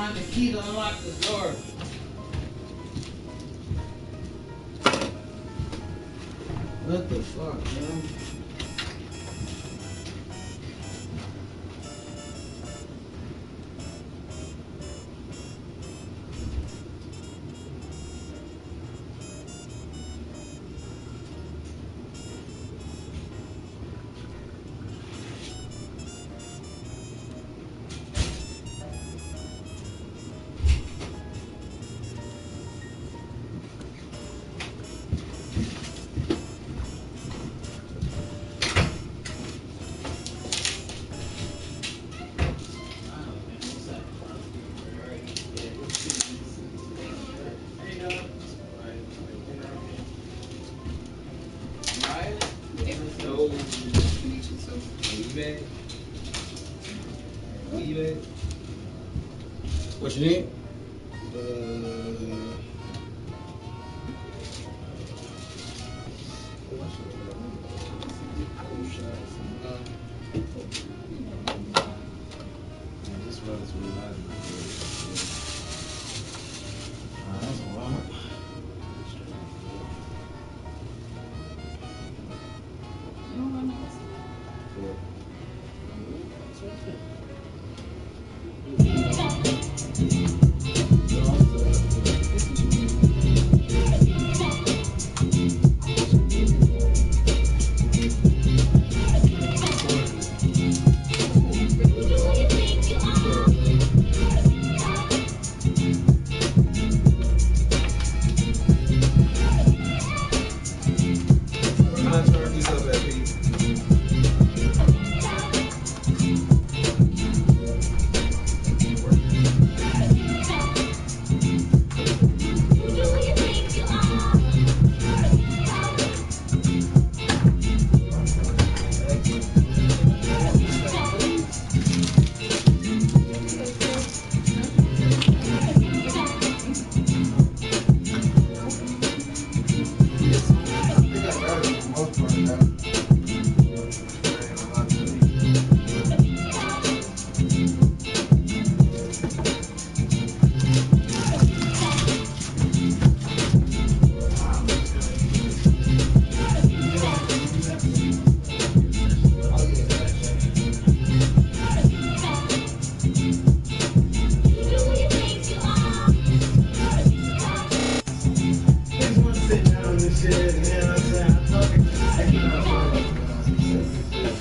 find the key to unlock the door. What the fuck, man? What you need?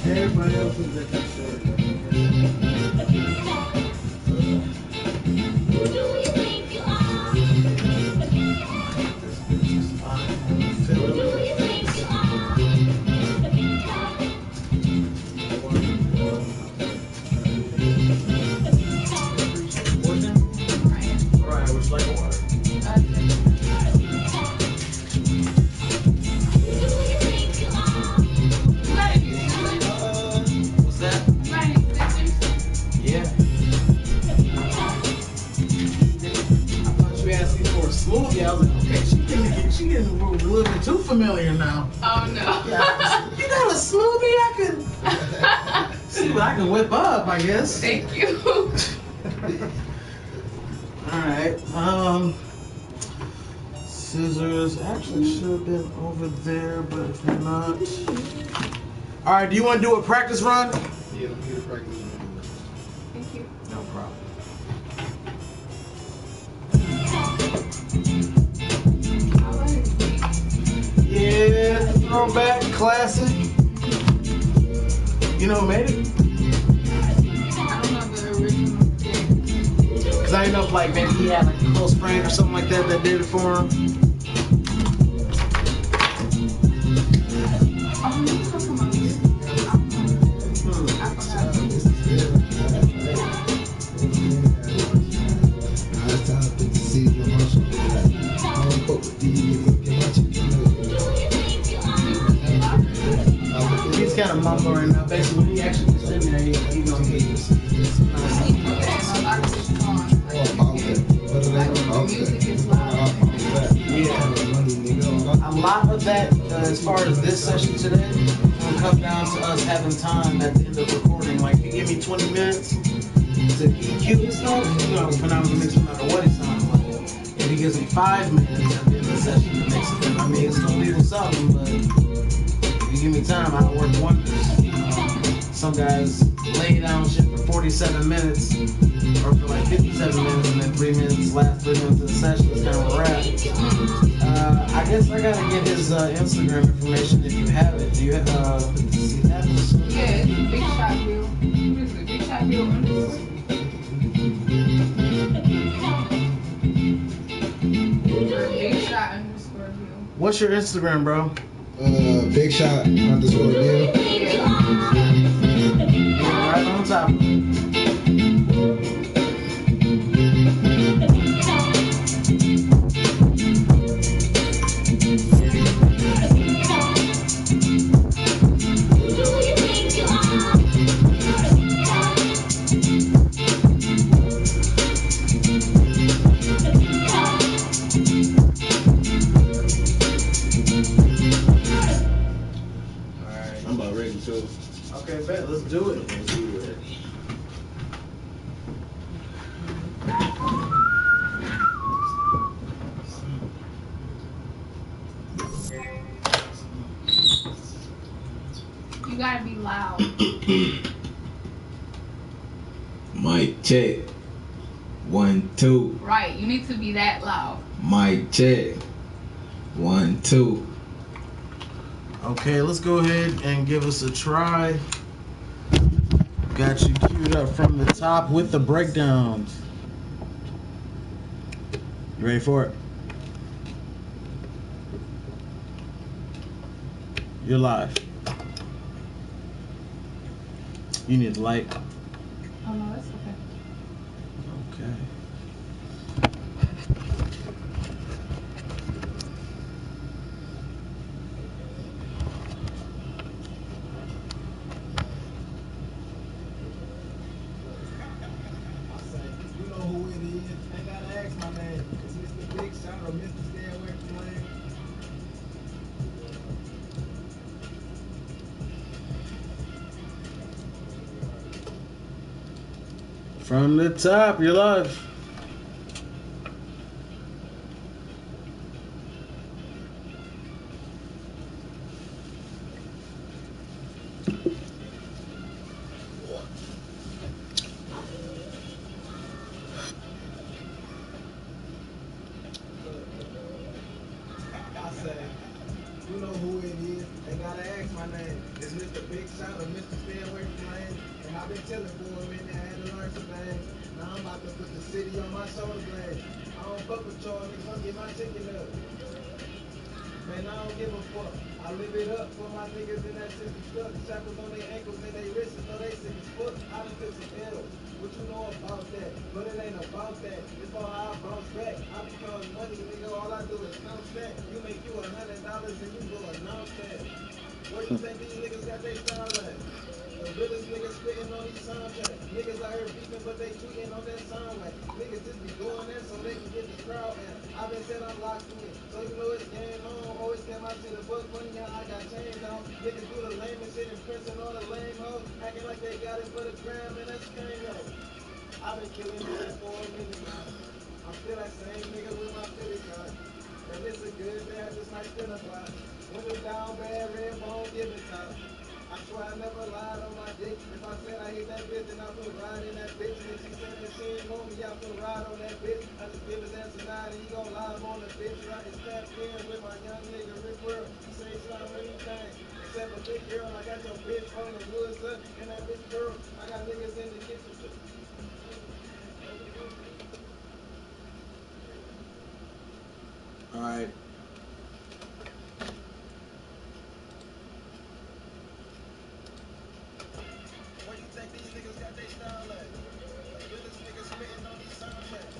Everybody else is at that smoothie. I was like, okay, she getting a little bit too familiar now. Oh no. Yeah, you got a smoothie I can see what I can whip up, I guess. Thank you. Alright, scissors actually should have been over there, but if not. Alright, do you want to do a practice run? Yeah, let me get a practice run. Thank you. No problem. Yeah, throwback, classic. You know who made it? I don't know the original thing. Cause I didn't know if like maybe he had like a close friend or something like that that did it for him. Oh, you talking about this? I forgot. He's kind of mumbling right now. Basically, when he actually was sitting there, he gonna hear you. Yeah. A lot of that, as far as this session today, will come down to us having time at the end of recording. Like, you give me 20 minutes, to EQ and stuff, you know, phenomenal mix no matter what it sounds like. If he gives me 5 minutes at the end of the session to mix it, then I mean, it's gonna leave with something, but if you give me time, I'll work wonders. Some guys lay down shit for 47 minutes or for like 57 minutes and then 3 minutes, last 3 minutes of the session is kind of a wrap. I guess I gotta get his Instagram information if you have it. Do you have, does he have it? Yeah, it's Big Shot Bill. What is it? Big Shot Bill underscore. Big Shot underscore Bill. What's your Instagram, bro? Big Shot underscore Bill. Right on top of it. I'm about ready too. Okay, bet. Let's do it. You gotta be loud. Mic check. 1, 2. Right, you need to be that loud. Mic check. 1, 2. Okay, let's go ahead and give us a try. Got you queued up from the top with the breakdowns. You ready for it? You're live. You need light. Oh no, that's okay. Okay. You know who it is. Ain't gotta ask my name. It's Mr. Big Shot or Mr. Stay Away from Lane. From the top, you're live. I say, you know who it is. Ain't gotta ask my name. It's Mr. Big Shot or Mr. Stay Away from Lane. And I've been telling for a minute, I had to learn some things. Now I'm about to put the city on my shoulder blade. I don't fuck with y'all niggas, I'm get my chicken up. Man, I don't give a fuck. I live it up for my niggas in that city stuck. Shackles on their ankles and they wrists, so they sick as fuck. I done took some L's. What you know about that? But it ain't about that. It's for how I bounce back. I become money, nigga. All I do is count that. You make you $100 and you go announce that. Where you think these niggas got their style at? The realest niggas spitting on these soundtracks. Niggas out here beefing, but they tweeting on that sound like niggas just be doing that so they can get the crowd in. I've been said I'm locked in, so you know it's game on. Always came out to the book money, how I got chains on. Niggas do the lame and shit and pressing all the lame hoes, acting like they got it for the gram and that's game though. I've been killing niggas for a minute now. I'm still that same nigga with my Philly gun. And it's a good day, I just might spin a block. Windows down, bad red bone, give it top. I swear I never lied on my dick. If I said I hate that bitch, then I put ride in that bitch. And if she said that she ain't want me, I put ride on that bitch. I just give his ass a nine and he gon' live on the bitch. Right, it's tapped in with my young nigga, Rick World. He say it's not anything. Except a big girl, I got your bitch on the woods up. And that bitch girl, I got niggas in the kitchen. All right. Where you think these niggas got their style at? The realest niggas spitting on these soundtracks.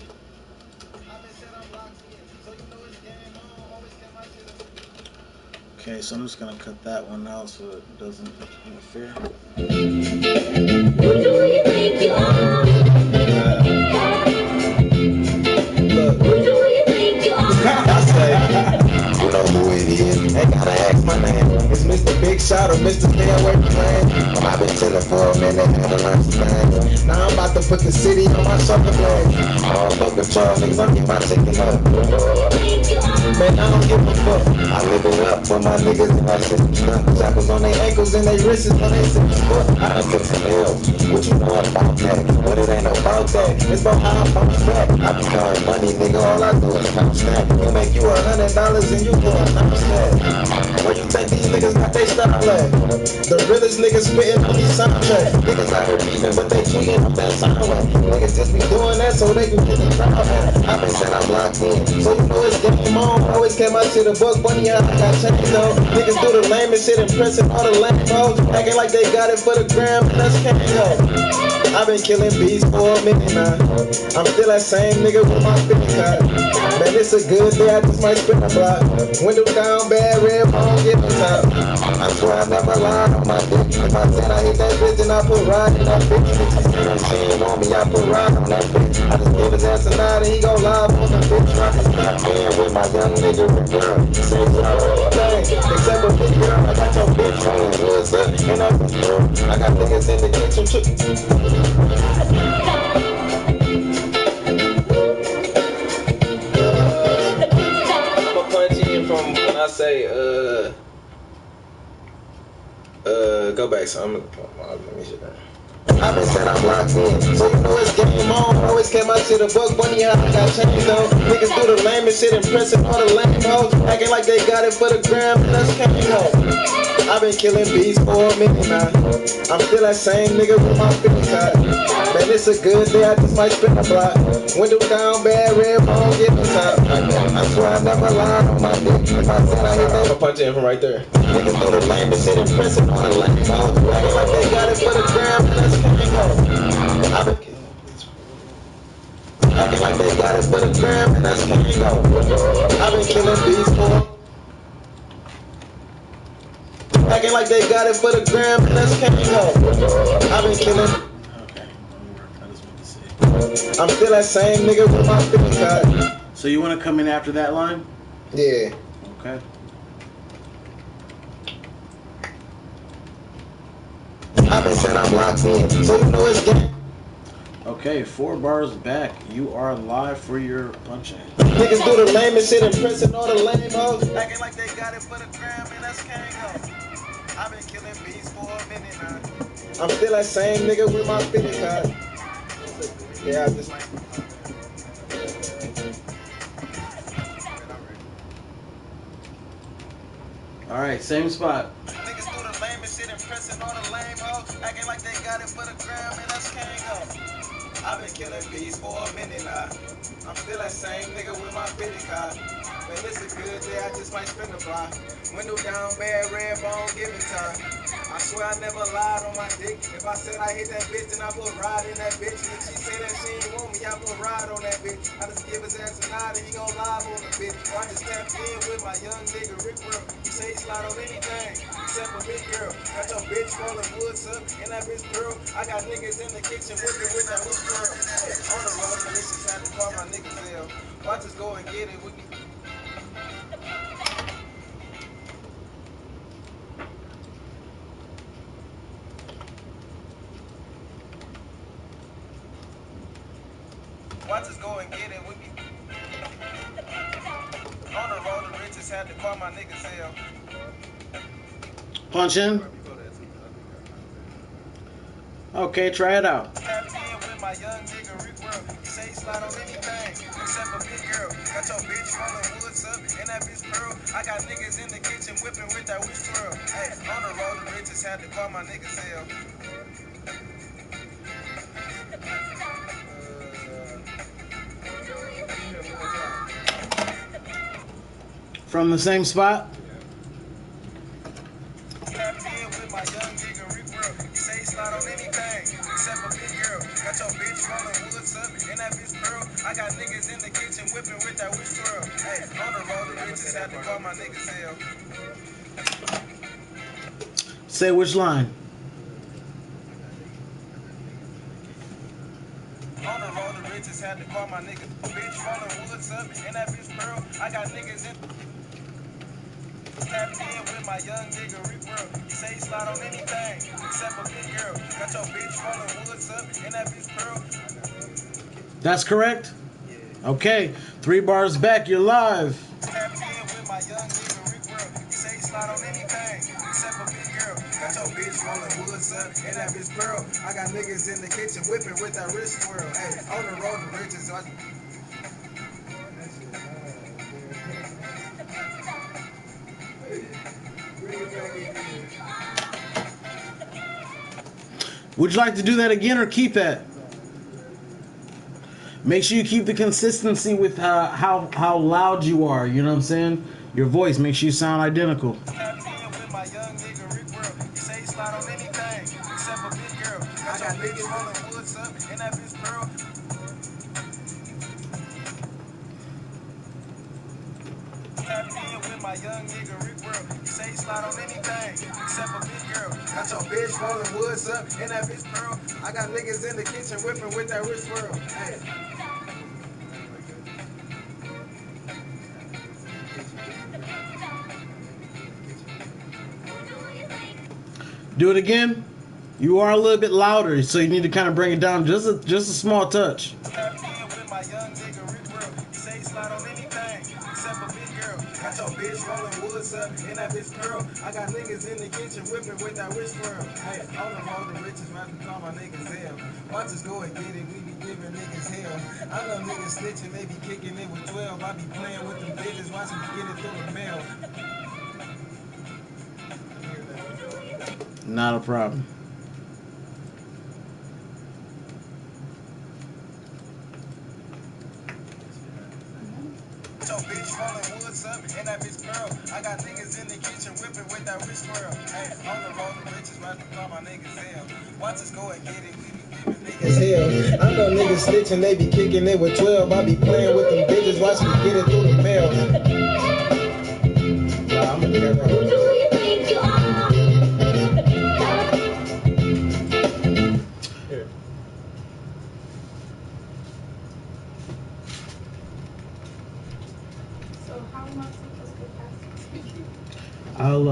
I've been said I'm locked in, so you know it's game on. Always get my shit up. Okay, so I'm just gonna cut that one out so it doesn't interfere. Who do you think you are? Look, Who do you think you are? I say, you know who it is. Ain't gotta ask my name. It's Mr. Big shot of Mr. Stay away from land. I've been chillin' for a minute, had to learn some things. Now I'm about to put the city on my shoulder blades. All fuck control, niggas, I'm getting my ticket up. Man, I don't give a fuck. I live it up for my niggas and my sisters. Shackles on their ankles and their wrists on their sisters. I done took some L's. What you know about that? But it ain't about that. It's about how I bounce back. I be counting money, nigga. All I do is count stack. You make you $100 and you go announce that. Where you think these niggas got they style at? The realest niggas spittin' on these soundtracks. Niggas out here beefing, but they cheating on that soundtrack. Niggas just be doing that so they can get the crowd back. I been said I'm locked in, so you know it's game on. Always kept my shit a buck bunny out, I got changed on. Niggas do the lamest shit, impressing all the lame hoes. Acting like they got it for the gram, and that's can't go. I've been killing beats for a minute now. I'm still that same nigga with my 50 cut. Man, it's a good day, I just might spin a block. Window down, bad red, phone, get the top. I swear I never lied on my dick. If I said I hit that bitch, then I put ride in that bitch. If she said she ain't on me, I put ride on that bitch. I just give his ass a nod and he go live on the bitch. I just got in with my young nigga with girl. Say everything, except for big girl. I got your bitch rolling woods up, and I been girl. I got niggas in the kitchen too. From when I say go back, so I'm gonna let me shit down. I've been said I'm locked in, so you know it's game on. Always kept my shit a buck bunny out, I got changed on. Niggas do the lamest shit, impressing all the lame hoes. Acting like they got it for the gram, and that's can't go. I've been killing beats for a minute now. I'm still that same nigga with my 50 cut. Man, it's a good day, I just might spin a block. Window down, bad red, phone, get the top. I swear I never lied on my dick. If I said I hit that, I'll punch in from right there. Niggas do the lamest shit, impressing all the lame hoes. Acting like they got it for the gram, and that's can't go. I've been killing beats. Acting like they got it for the gram, and that's can't go. I've been killing beats for. Acting like they got it for the gram, and that's can't go. I've been killing. Okay, I just want to see. I'm still that same nigga with my 50 cut. So you want to come in after that line? Yeah. Okay. I've been said I'm locked in, so you know it's game. Okay, 4 bars back. You are live for your punch-in. Niggas do the lamest shit, impressing all the lame hoes. Acting like they got it for the gram, and that's can't go. I've been killing beats for a minute now. I'm still that same nigga with my 50 cut. Yeah, I just. All right, same spot. Niggas do the lamest shit, impressing all the lame hoes. Acting like they got it for the gram, and that's can't go. I've been killing beats for a minute now. I'm still that same nigga with my 50 cut. Man, it's a good day, I just might spin a block. Window down, bad red phone, give me time. I swear I never lied on my dick. If I said I hit that bitch, then I put ride in that bitch. If she said that she ain't want me, I put ride on that bitch. I just give his ass a nod and he gon' live on the bitch. Or I just tapped in with my young nigga Rick Room. He say he slide on anything, except for big girl. Got your bitch rolling woods up in that bitch girl. I got niggas in the kitchen whipping with that wood girl. Hey, on the road, the bitches had to call my niggas L. Watch us go and get it with me. Watch us go and get it with me. On the road, the riches had to call my niggas L. Punch in. Okay, try it out. Tapped in with my young nigga Rick World. He say he slide on anything, except for big girl. Got your bitch rolling woods up in that bitch pearl. I got niggas in the kitchen whipping with that witch twirl. Hey, on the road, the riches had to call my niggas L. From the same spot. Tapped in with my young nigga Rick World. He say he slide on anything, except for big girl. Got your bitch rolling woods up in that bitch pearl. I got niggas in the kitchen whipping with that witch twirl. Hey, on the road, the riches had to call my niggas L. Say which line. On the road, the riches had to call my niggas. Bitch rolling woods up in that bitch pearl. I got niggas in. Tapped in with my my young nigga Rick World. He say he slide on anything except a big girl. Got your bitch rolling woods up and that bitch pearl. That's correct? Yeah. Okay. 3 bars back. You're live. Tapped in with my young nigga Rick World. He say he slide on anything except a big girl. Got your bitch rolling woods up and that bitch pearl. I got niggas in the kitchen whipping with that wrist twirl. Hey, on the road to riches. So Would you like to do that again or keep that? Make sure you keep the consistency with how loud you are. You know what I'm saying? Your voice makes sure you sound identical. tapped in with my young nigga Rick World. He say he slide on anything except a big girl. Got your niggas rolling woods up and that bitch pearl. Tapped in with my young nigga Rick World. He say he slide on anything except a big girl. Got your bitch rolling woods up and that bitch pearl. I got niggas in the kitchen whipping with that wrist twirl. Hey. Do it again. You are a little bit louder, so you need to kind of bring it down just a small touch. Tapped in with my young nigga Rick World. He say he slide on anything except a big girl. Got your bitch rolling woods up and that bitch pearl. I got niggas in the kitchen whipping with that wrist twirl. Hey, on the road to riches, rather call my niggas hell. Watch us go and get it, we be giving niggas hell. I know niggas snitching, they be kicking it with 12. I be playing with them bitches, watch me get it through the mail. Not a problem. Your bitch rolling woods up and that bitch pearl. I got niggas in the kitchen whipping with that wrist twirl. Hey, on the road to riches, rather call my niggas hell. Watch us go and get it, we be giving niggas hell. I know niggas snitching, they be kicking it with 12. I be playing with them bitches, watch me get it through the mail. Nah, I'ma get that Who wrong. do you think you are? Here. So how am I supposed to get past it? I'll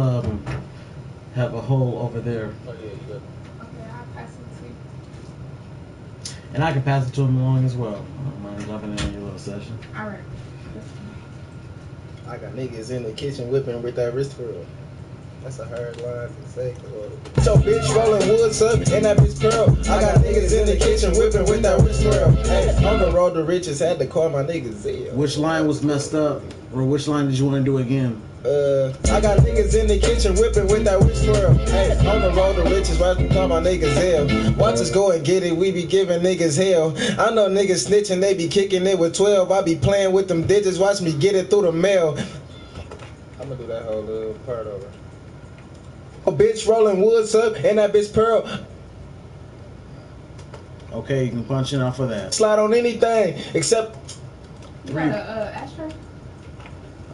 have a hole over there, Oh yeah, you good. Okay, I'll pass it to you. and I can pass it to him along as well. I don't mind jumping in on your little session. All right. I got niggas in the kitchen whipping with that wrist twirl. That's a hard line to say. So bitch rolling woods up and that bitch pearl. I got niggas in the kitchen whipping with that wrist twirl. Hey, on the road to riches, had to call my niggas Zell. Which line was messed up, or which line did you want to do again? I got niggas in the kitchen whipping with that wrist twirl. Hey, on the road to riches, watch me call my niggas hell. Watch us go and get it, we be giving niggas hell. I know niggas snitching, they be kicking it with 12. I be playing with them digits, watch me get it through the mail. I'm gonna do that whole little part over. A bitch rolling woods up and that bitch pearl. Okay, you can punch it off of that. Slide on anything except. You got a ashtray?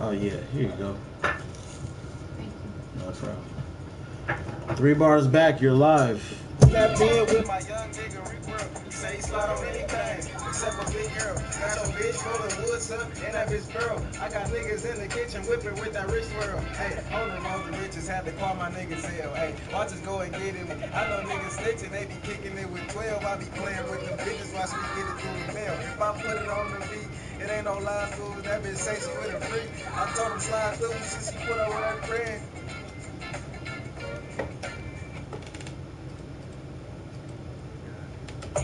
Oh yeah, here you go. Thank you. No problem. 3 bars back, you're live. Tapped in with my young nigga Rick World. He say he slide on anything except a big girl. Got your bitch rolling woods up and that bitch pearl. I got niggas in the kitchen whipping with that wrist twirl. Hey, on the road to riches, had to call my niggas hell. Hey, watch us go and get it. I know niggas snitching, they be kicking it with 12. I be playing with them bitches, watch me get it through the mail. If I put it on the beat, it ain't no lie, fool. That bitch say she with a freak. I told him slide through since she put her with her friend.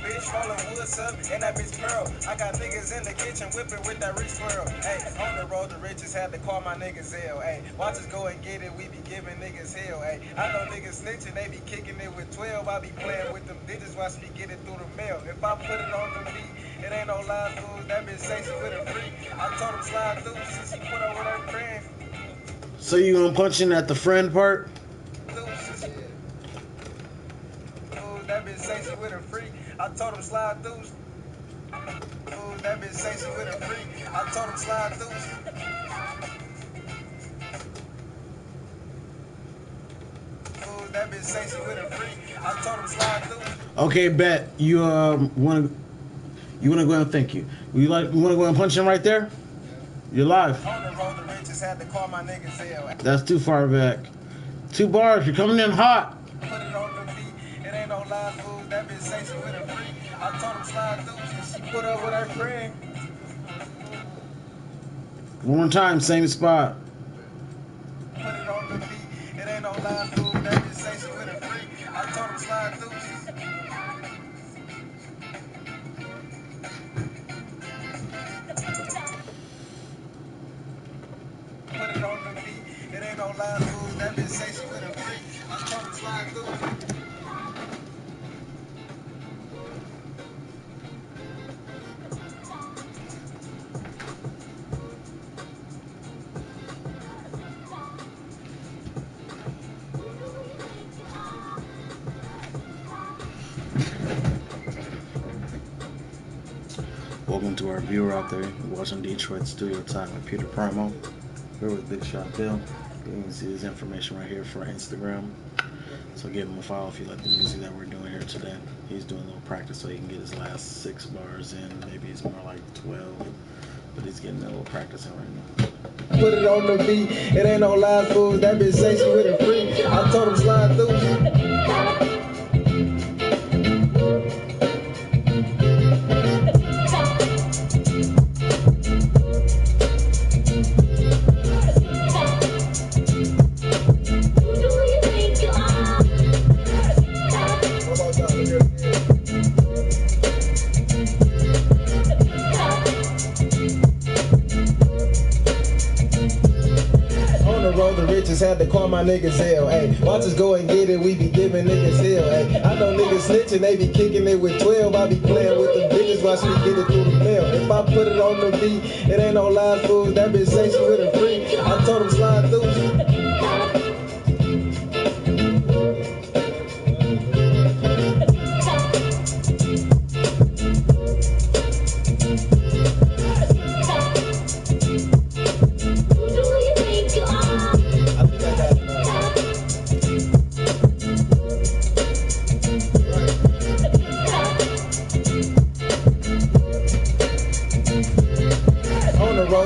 Bitch rolling woods up and that bitch pearl. I got niggas in the kitchen whipping with that wrist twirl. Hey, on the road to riches, had to call my niggas Zell. Hey, watch us go and get it, we be giving niggas hell. Hey, I know niggas snitching, they be kicking it with 12. I be playing with them digits, watch me get it through the mail. If I put it on the beat, it ain't no lie, fool. That bitch say she with a freak. I told him slide through since she put her with her friend. So you gonna punch in at the friend part? That bitch say she with a freak. I told him slide through. That bitch say she with a freak. I told him slide through. That bitch say she with a freak. I told him slide through. Okay, bet you want to go ahead and thank you. You want to go ahead and punch him right there? You're live. On the road to riches, had to call my niggas hell. That's too far back. 2 bars, you're coming in hot. Put it on the beat, it ain't no live food. That bitch say she with a freak. I told him slide through, she put up with her friend. One more time, same spot. Put it on the beat, it ain't no live food. That bitch say she with a freak. I told him slide through. Put it on the beat, it ain't no live food. That bitch say she with a freak. I told him slide through. Welcome to our viewer out there watching Detroit Studio Time with PeterPromo. Here with Big Shot Bill. You can see his information right here for Instagram. So give him a follow if you like the music that we're doing here today. He's doing a little practice so he can get his last 6 bars in. Maybe it's more like 12, but he's getting a little practice in right now. Put it on the beat, it ain't no live food. That bitch say she with a freak. I told him slide through. The riches had to call my niggas hell, ayy. Watch us go and get it, we be giving niggas hell, ayy. I know niggas snitching, they be kicking it with 12. I be playing with them bitches, watch me get it through the mail. If I put it on the beat, it ain't no live food. That bitch say she with a freak. I told him slide through.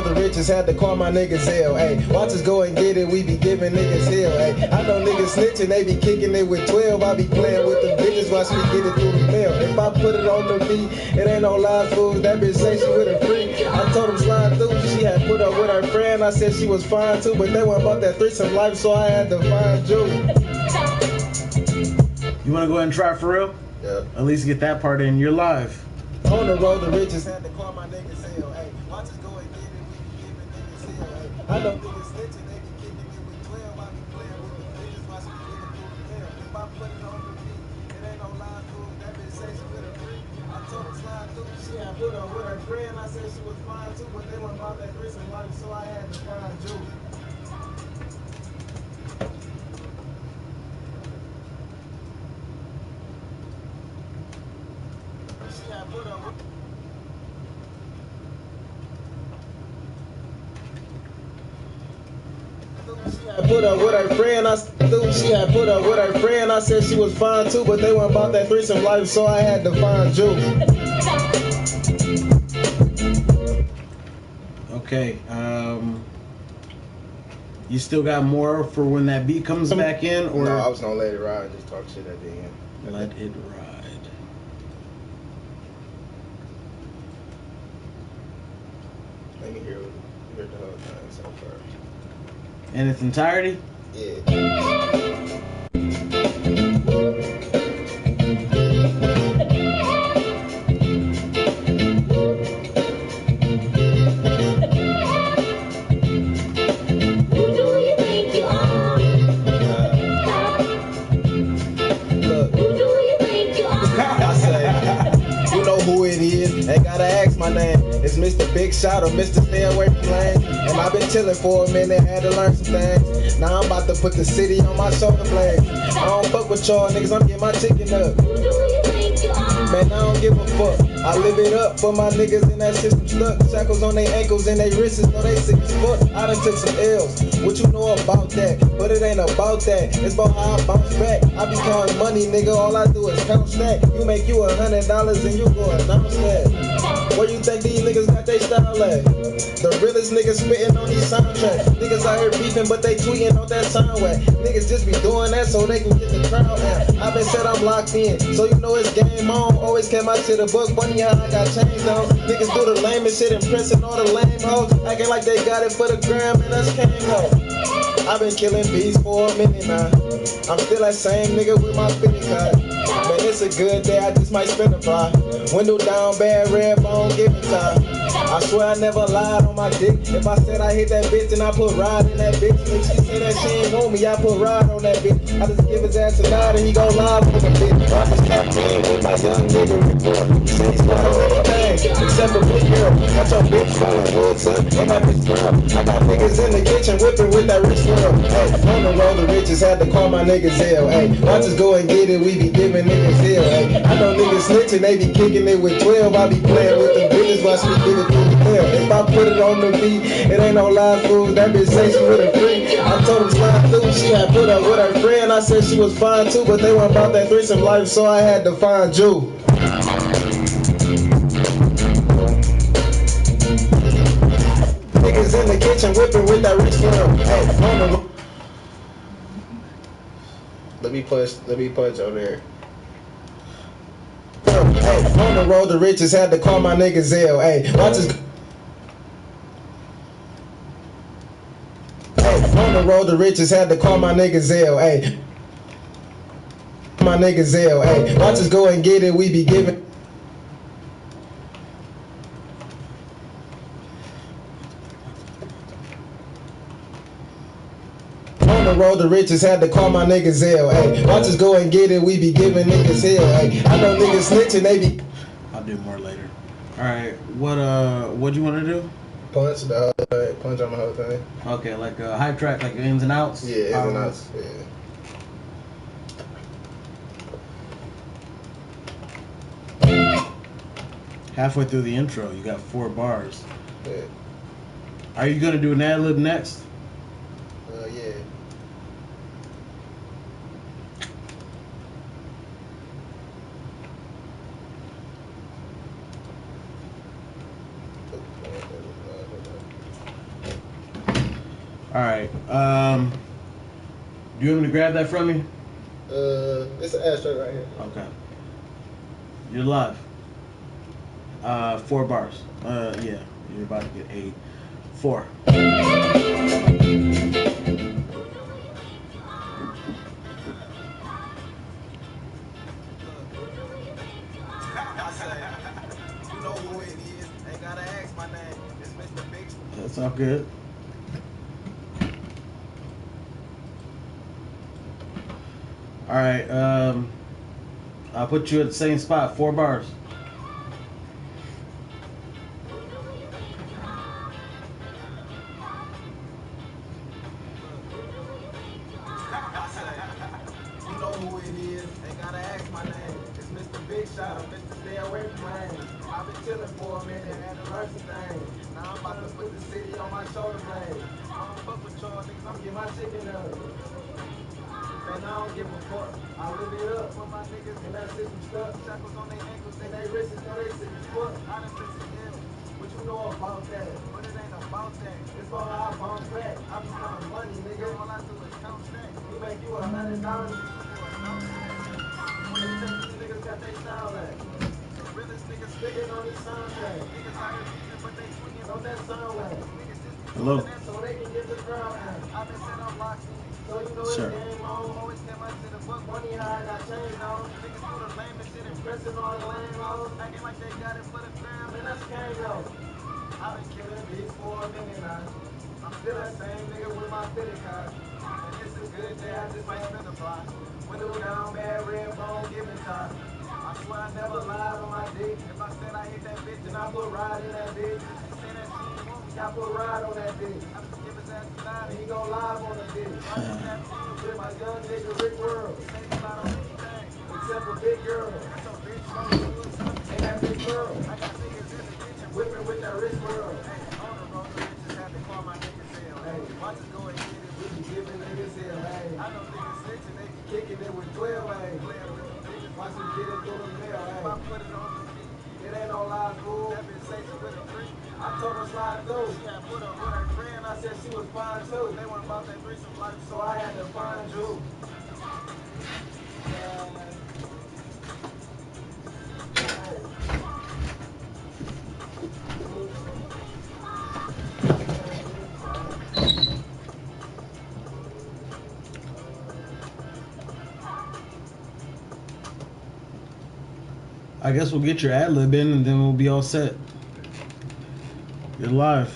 The riches had to call my niggas hell, ayy. Watch us go and get it, we be giving niggas hell, ayy. I know niggas snitching, they be kicking it with 12. I be playing with them bitches, watch me get it through the mail. If I put it on the beat, it ain't no live food. That bitch say she with a freak. I told him slide through. She had put up with her friend. I said she was fine too, but they went about that threesome life, so I had to find you. You want to go ahead and try it for real? Yeah. At least get that part in. You're live. On the road, the riches had to call my niggas hell, ayy. Watch us go and get it, we be giving niggas hell, ayy. I know niggas snitching, they be kicking it with 12. I be playing with them bitches, watch me get it through the mail. If I put it on the beat, it ain't no live food. That bitch say she with a freak. I told her slide through. She had put up with her friend. I said she was fine too, but they went about that threesome life, so I had to find you. She had put up with her friend. She had put up with her friend. I said she was fine too, but they went about that threesome life, so I had to find you. Okay, you still got more for when that beat comes back in, or? No, I was gonna let it ride and just talk shit at the end. Let it ride. Let me hear the whole thing so far. In its entirety? Yeah. Who it is, ain't gotta ask my name. It's Mr. Big Shot or Mr. Stay Away from Lane. And I've been chillin' for a minute, had to learn some things. Now I'm about to put the city on my shoulder blades. I don't fuck with y'all niggas, I'm getting my chicken up. Man, I don't give a fuck. I live it up for my niggas in that system stuck. Shackles on their ankles and their wrists, know they sick as fuck. I done took some L's. What you know about that? But it ain't about that. It's about how I bounce back. I be counting money, nigga. All I do is count stack. You make you $100 and you go announce that. Where you think these niggas got they style at? The realest niggas spitting on these soundtracks. Niggas out here beefing, but they tweeting on that soundway. Niggas niggas just be doing that so they can get the crowd out. I been said I'm locked in, so you know it's game on. Always came out to the book, funny how I got changed on. Niggas do the lamest shit, impressing all the lame hoes. Acting like they got it for the gram, and that's came home. I've been killing beats for a minute now. I'm still that same nigga with my 50 card. Man, it's a good day, I just might spend a bar. Window down, bad red bone, give it time. I swear I never lied on my dick. If I said I hit that bitch, then I put ride in that bitch. If she say that she ain't want me, I put ride on that bitch. I just give his ass a nod and he go live on the bitch. I just got in with my young nigga report. He's not anything except a big girl. Got your bitch falling wood, son, and that bitch brown. I got niggas in the kitchen whipping with that rich world. Hey, on the road the riches, had to call my niggas ill. Hey, watch us go and get it, we be giving niggas ill. Hey, I know niggas snitching, they be kicking it with 12. I be playing with them bitches, watch me get it through the mail. If I put it on the beat, it ain't no live food. That bitch say she with a free. I told him slide through, she had put up with her friend. I said she was fine too, but they weren't about that threesome life, so I had to find you. Niggas in the kitchen whipping with that rich world. Hey, on the let me punch over there. Hey, on the road the riches, had to call my niggas ill. Hey, watch us. Hey, on the road the riches, had to call my niggas ill. Hey, my niggas ill. Hey, watch us go and get it, we be giving. On the road the riches, had to call my niggas ill. Hey, watch us go and get it, we be giving niggas hell. Hey, I know niggas snitching, they be. I'll do more later. All right, what do you want to do? Punch the whole thing, punch on the whole thing. Okay, like a hype track, like ins and outs. Yeah, ins and outs. Yeah. Halfway through the intro, you got 4 bars. Yeah. Are you gonna do an ad lib next? Yeah. All right. Do you want me to grab that from you? It's an ashtray right here. Okay. You're live. 4 bars. Yeah. You're about to get 8. 4. You know who it is. Ain't gotta ask my name. It's Mr. Big. That's all good. All right. I'll put you at the same spot. 4 bars. You know who it is. Ain't gotta ask my name. It's Mr. Big Shot. Mr. Stay away from rain. I've been chilling for a minute and learned some things. Now I'm about to put the city on my shoulder blade. I don't fuck with y'all niggas. I'm getting my chicken up. And I don't give a fuck. I live it up for my niggas and that system stuck. Shackles on their ankles and they wrists. Know they sick as fuck. I done fixed it ill. What you know about that? But it ain't about that. It's all I bounce back. I be counting money, nigga. All I do is count stacks. We make you $100. Niggas got they style at. The realest niggas spitting on this soundtrack. Niggas out here beating, but they swinging on that soundtrack. Niggas just Hello. so they can get the crowd out. I've been set up locked in. So you know it's Sure. game on. Always came out to the book. Money how I got changed on. Niggas do the lamest shit, impressing all the lame hoes. Acting like they got it for the fam, and that's gang though. I've been killing beats for a minute now. I'm still that same nigga with my fitted card. And it's a good day, I just might spend a block. Window down, bad red bone, giving time. I swear I never lied on my dick. If I said I hit that bitch, then I put ride in that bitch. If she say that she ain't want me, I put ride on that bitch. I just give his ass a nine and he gon' live on that bitch. I just got with my young nigga Rick World. Say about on anything, except for big girl. That's your bitch, ain't that big girl. I got niggas in the kitchen whipping with that rich world. Hey, on the road, the bitches had to call my niggas hell. Hey, watch us go and get it, we be giving niggas hell. Hey, I know niggas snitching, they be kicking it with 12. Hey, watch us get it through the mail. Hey, if I put it on the beat, it ain't no live fool. That bitch say she with a freak. I told her slide through. She had put her friend. I said she was fine too. They weren't about that threesome life, so I had to find you. I guess we'll get your ad lib in and then we'll be all set. You're live.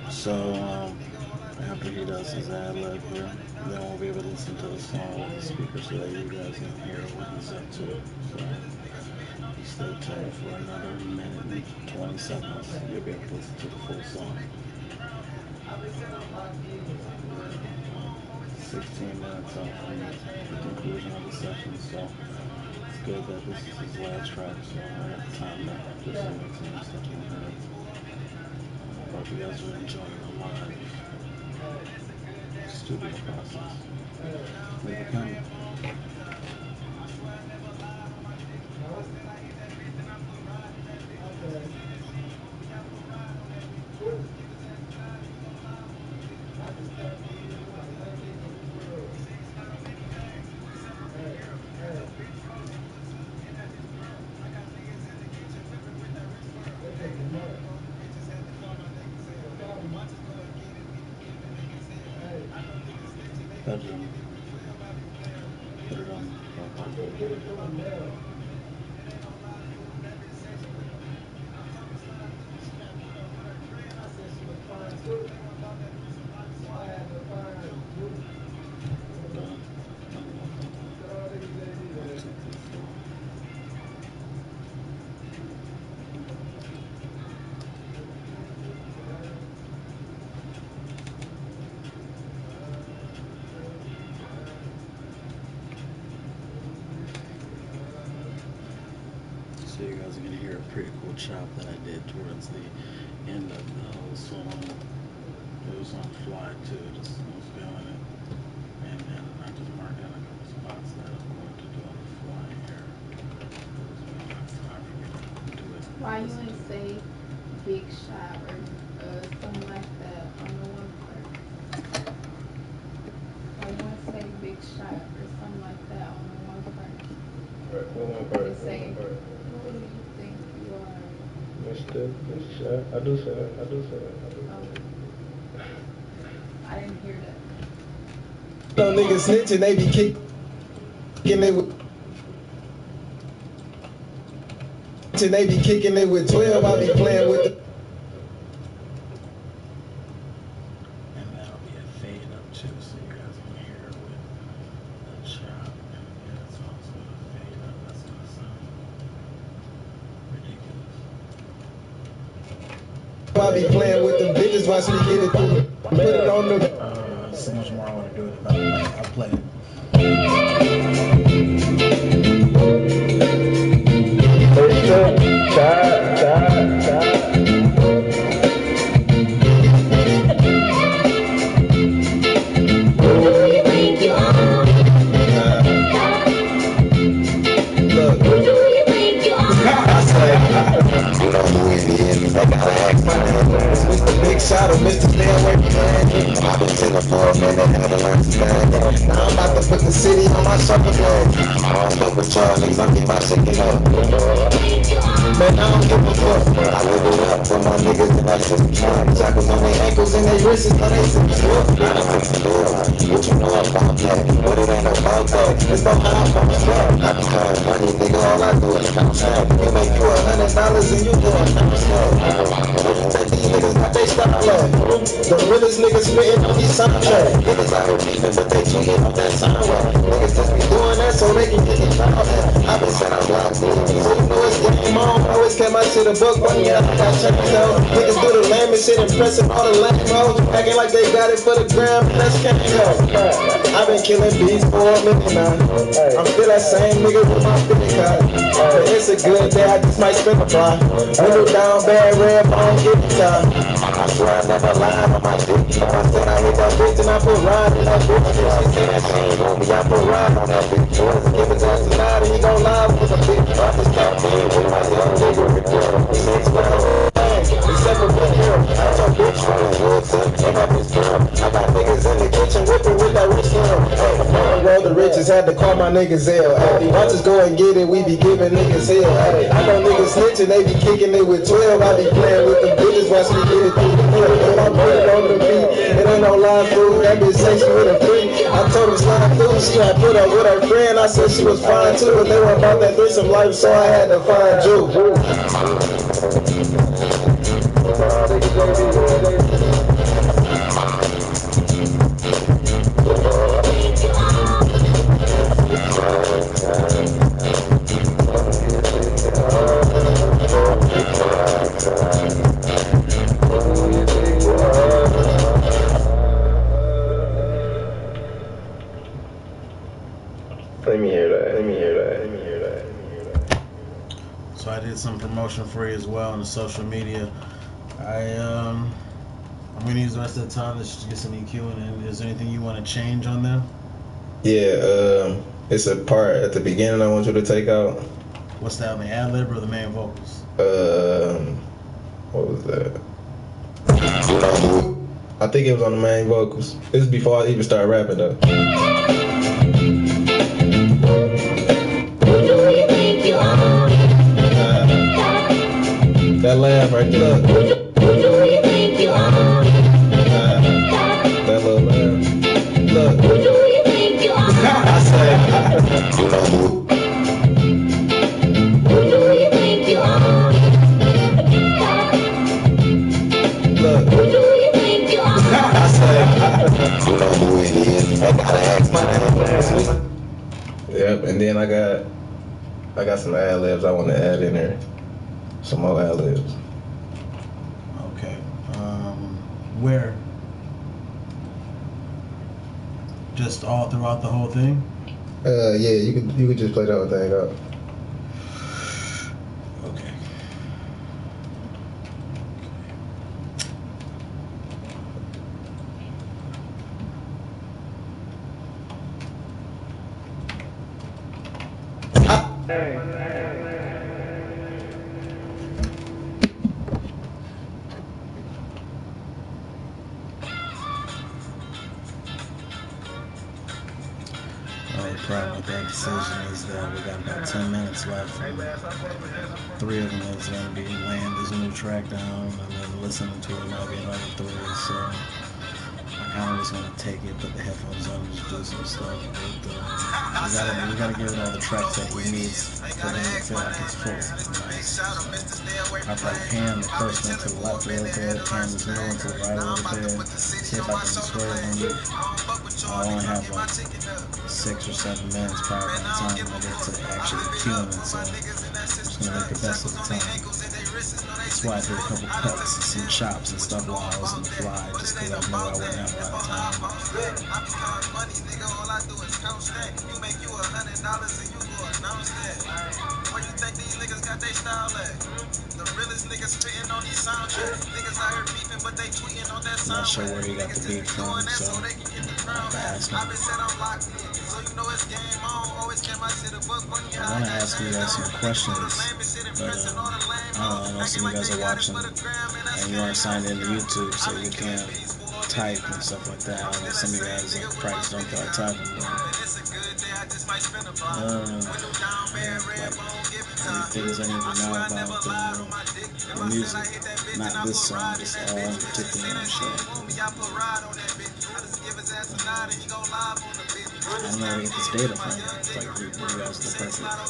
So after he does his ad lib here, then we'll be able to listen to the song with the speaker so that you guys can hear what he's up to. So stay tuned for another minute and 20 seconds. You'll be able to listen to the full song. 16 minutes out from the conclusion of the session, so it's good that this is his last track, so I have time to just make some stuff in here. I hope you guys are enjoying the live studio process. Leave a comment. Bedroom. Put it on. So you guys are going to hear a pretty cool chop that I did towards the end of the whole song. It was on fly too, just was feeling it. And then I just marked out a couple spots that I'm going to do on the fly here. Why you ain't say big shot or something like that on the one part? Why you ain't say big shot or something like that on the one part? One part. You say, who do you think you are? Mr. Shot. I do say that. I didn't hear that. No niggas snitching, they be kicking it with. They be kicking it with 12. I be playing with the. And that'll be a fade up too, so you guys can hear it with the chop. And yeah, it's also a fade up. That's gonna sound ridiculous. I be playing with them bitches, watch me get it through. Put it on the. So much more I want to do with it. I'll play it. Who do you think you are? Look. Who do you think you are? You know who it is, I gotta ask my name. Mr. Big Shot or Mr. Stay Away from Man. I've been singing for a minute, had to learn to stand. Now I'm about to put the city on my shuffle game. I don't fuck with y'all, niggas, I'm getting my second up. Man, I don't give a fuck. I live it up for my niggas and I just can't. Shackles on their ankles and their wrists, now they sit still. I done fix the deal. What you know about that? But it ain't about that. It's about how I'm on strap. I be counting money, nigga, all I do is count stack. We make you $100 and you do a count stack. These niggas got they style at. The realest niggas spitting on these soundtracks. Niggas out here beefing, but they tweeting on that soundtrack. Niggas just be doing that so they can get the crowd at. I been set up locked in, so you know it's game on. Always kept my shit a buck, but yeah, I got checked out. Niggas do the lame and shit, impressing all the lame hoes. Acting like they got it for the gram, that's can't go. I've been killing beats for a minute now. I'm still that same nigga with my 50 car. But it's a good day, I just might spend a fly. Window down, bad red, bone, get the time. I swear I never lied on my dick. If I said I hit that bitch and I put ride in that bitch. She said that she ain't on me, I put ride on that bitch. Boys give it to us tonight and he gon' lie with a bitch. I just got paid with my young nigga report on me. Except for Big Girl, that's your bitch rolling woods up. And that bitch girl, I got niggas in the kitchen whipping with that rich girl. Hey, roll the riches, had to call my niggas L. Hey, watch us go and get it, we be giving niggas hell. Hey, I know niggas snitching, they be kicking it with 12. I be playing with them bitches, watch me get it through the middle. When I put it on the beat, it ain't no line through. That bitch say she with a freak. I told her slide through, she had put up with her friend. I said she was fine too, but they were about that threesome life, so I had to find you. Let me hear that. Let me hear that. Let me hear that. Let me hear that. So I did some promotion for you as well on the social media. I'm gonna use the rest of the time to just get some EQ. And is there anything you want to change on them? Yeah, it's a part at the beginning I want you to take out. What's that? The ad lib or the main vocals? What was that? I think it was on the main vocals. This is before I even started rapping though. That laugh right there. That little laugh. Look. I say, you know who? Look. I say, you know who it is. I gotta ask my name. Yep, and then I got some ad libs I want to add in there. Some more ad libs. Okay. Where? Just all throughout the whole thing? Yeah, you could just play the whole thing out. Okay. The problem with that decision is that we got about 10 minutes left, and 3 of them is going to be laying this new track down and then listening to it might be another 3, so I kind of just going to take it, put the headphones on, and just do some stuff, but we gotta give it all the tracks that he needs for him to feel like it's full. So I probably pan the first one to the left a little bit, pan this new one to the right a little bit, see if I can swerve on you. I only have like 6 or 7 minutes probably by the time I get to actually queuing it, so I'm just gonna make the best of the time. That's why I did a couple cuts and some chops and stuff while I was on the fly, just because I knew I wouldn't have a lot of time. Where you think these niggas got their style at? The realest niggas spitting on these soundtracks. Niggas out here beefing, but they tweeting on that I'm not sure where he got the beat from, so I'll have to ask him. I've been set on lock in, so you know it's game on. Always kept my shit a book when you I want to ask you guys some questions, but I know some of you guys are watching and you aren't signed into YouTube, so you can't type and stuff like that. I know some of you guys practice don't feel like typing, but Niggas ain't even know about the music. Not this song, just all in particular on the show. I don't know where to get this data from. It's like you guys the perfect people.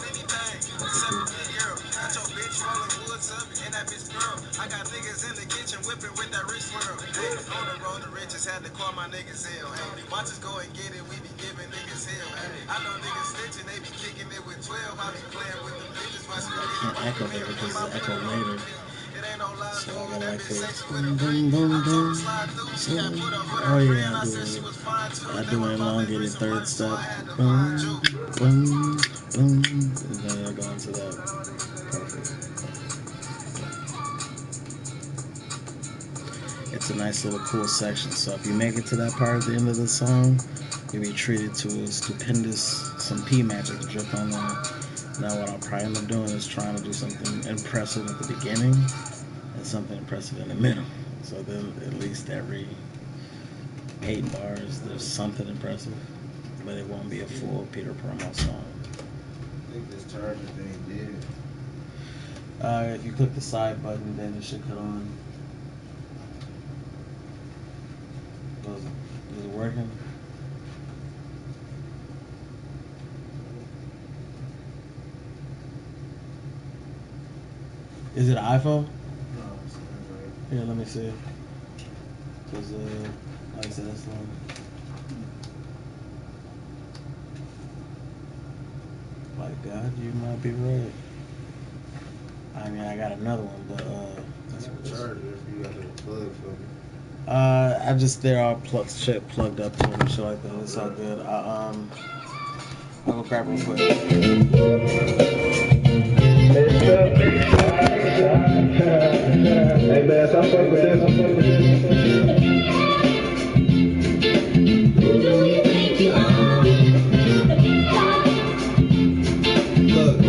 I got niggas in the kitchen whipping with that wrist swirl. Hey, on the road to riches, had to call my niggas ill. Hey, watch us go and get it, we be giving niggas hell. Hey, I know niggas snitching, they be kicking it with 12. I be playing with them bitches, watching them. I can't echo there because it's echo later. So I go like this. Boom, boom, boom, boom. So, oh yeah, I do an elongated third step. Boom, boom, boom. And then I go into that. Perfect. It's a nice little cool section. So if you make it to that part at the end of the song, you'll be treated to a stupendous, some P magic drip on there. Now what I'll probably end up doing is trying to do something impressive at the beginning and something impressive in the middle. So then at least every 8 bars there's something impressive, but it won't be a full PeterPromo song. I think this charger thing did. If you click the side button, then it should cut on. Is it working? Is it an iPhone? No, it's Android. Here, let me see. Cause like I said, that's long. My God, you might be right. I mean, I got another one, but That's a charger if you got a plug for me. I just they're all shit plugged up to them and shit like that. It's all good. I'll go grab real quick. Hey man, stop fucking with this. Look,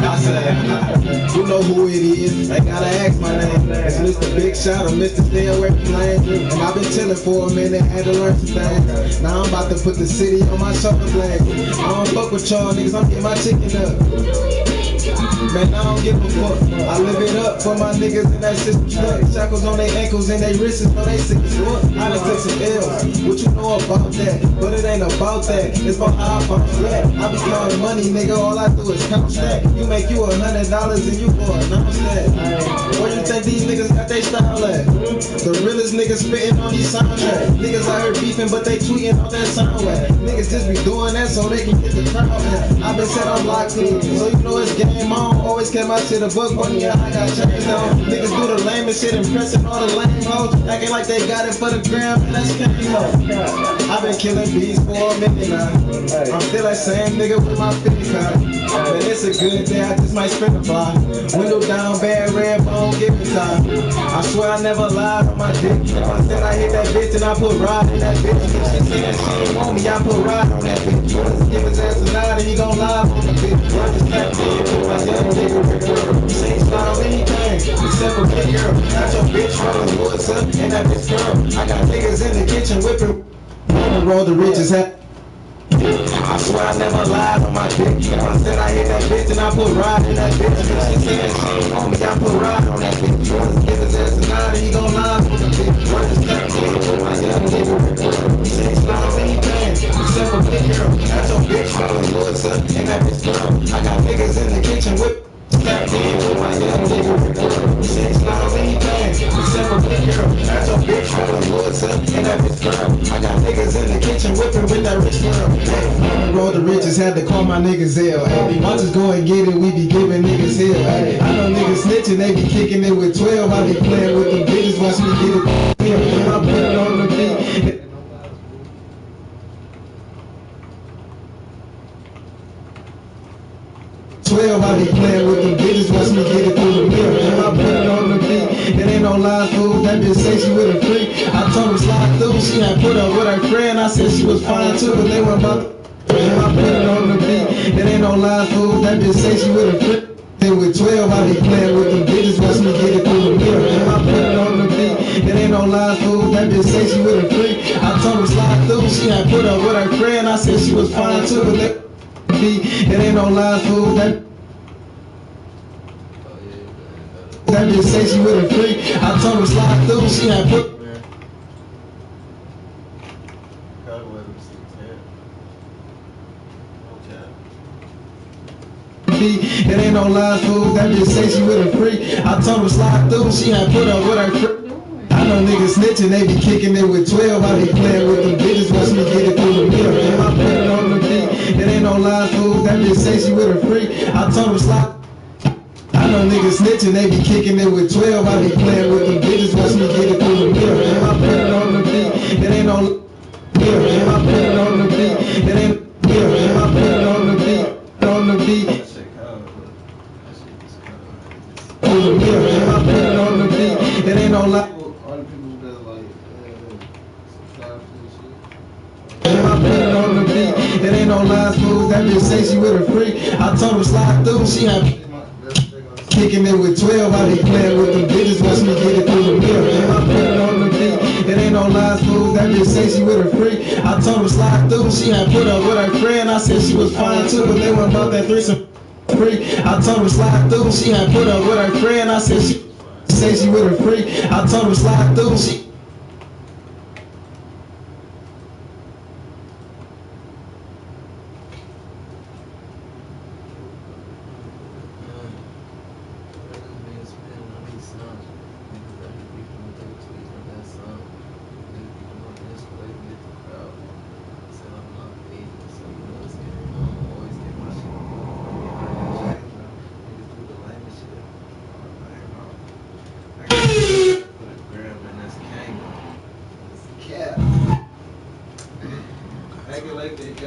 I said, you know who it is. I gotta ask my name. It's Mr. Big Shot or Mr. Stay Away from Lane. And I've been chilling for a minute, had to learn some things. Now I'm about to put the city on my shoulder blade. I don't fuck with y'all niggas, I'm getting my chicken up. Man, I don't give a fuck. I live it up for my niggas in that system stuck. Shackles on their ankles and their wrists, know they sick as fuck. I done took some L's. What you know about that? But it ain't about that. It's about how I bounce back. I be counting money, nigga. All I do is count stack. You make you $100 and you go announce that. Where you think these niggas got their style at? The realest niggas spitting on these soundtracks. Niggas out here beefing, but they tweeting on that soundtrack. Niggas just be doing that so they can get the crowd back. I been said I'm locked in, so you know it's game on. Always kept my shit a buck, money, yeah, I got chains on. Niggas do the lamest shit, impressing all the lame hoes. Acting like they got it for the gram, and that's chemo. I've been killing bees for a minute now. I'm still that same nigga with my 50 car. Man, it's a good day, I just might spend a block. Window down, bad red phone, give me time. I swear I never lied on my dick. I said I hit that bitch and I put ride in that bitch. She said she ain't want me, I put ride on that bitch. Give his ass a nod and he gon' lie on the bitch. I just kept it with my young nigga. Say slide on anything, except for big girl. Got your bitch rolling woods up and that bitch girl. I got niggas in the kitchen whipping. On the road to riches hat. I swear I never lied on my dick. I said I hit that bitch and I put ride in that bitch. She said she ain't on me, I put ride on that bitch. Give his ass a nod and he gon' lie on the bitch. I just kept it with my young nigga. Say slide on anything, except for big girl. Got your bitch rolling woods up and that bitch girl. I got niggas in the kitchen whipping. Stepped in with my young nigga. Say slide on anything, except for big girl. Got your bitch rolling woods up and that bitch girl. I got niggas in the kitchen whipping with that rich girl. Hey, on the road to riches, had to call my niggas ill. Hey, watch us go and get it, we be giving niggas hell. Hey, I know niggas snitching, they be kicking it with 12. I be playing with them bitches, watch me get it. I put it on the beat. 12, I be playing with them bitches, watch me get it through the mirror. I put it on the beat, it ain't no lies, fool. That bitch say she with a freak. I told her slide through, she had put up with her friend. I said she was fine too, but they went about the I put it on the beat, it ain't no lies, fool. That bitch say she with a freak. And with 12, I be playing with them bitches, watch me get it through the mirror. I put it on the beat, it ain't no lies, fool. That bitch say she with a freak. I told her slide through, she had put up with her friend. I said she was fine too, but they it ain't no lies, fool. That That bitch say she with a freak. I told her slide through, she had put. It ain't no lies, fool. That bitch say she with a freak. I told her slide through, she had put up with her freak. I know niggas snitching, they be kicking it with 12. I be playing with them bitches, watch me get it through the mirror. And I put it on the beat. It ain't no lies, fool. That bitch say she with a freak. I told her slide. I know niggas snitching, they be kicking it with 12. I be playing with them bitches, watch me get it through the mirror. And I put it on the beat. It ain't no mirror. And I put it on the beat. It ain't mirror. And I put it on the beat. On the beat. On the mirror, and I put it on the beat. It ain't no lie. All the people that like subscribe to this shit. And I put it on the beat. It ain't no lies, fool. That bitch say she with a freak. I told her slide through. She had kicking it with 12. I be playing with them bitches. Watch me get it through the mirror. And I put it on the beat. It ain't no lies, fool. That bitch say she with a freak. I told her slide through. She had put up with her friend. I said she was fine too, but they went about that threesome. I told her slide through, she had put up with her friend. I said she say she with her freak. I told her slide through, she.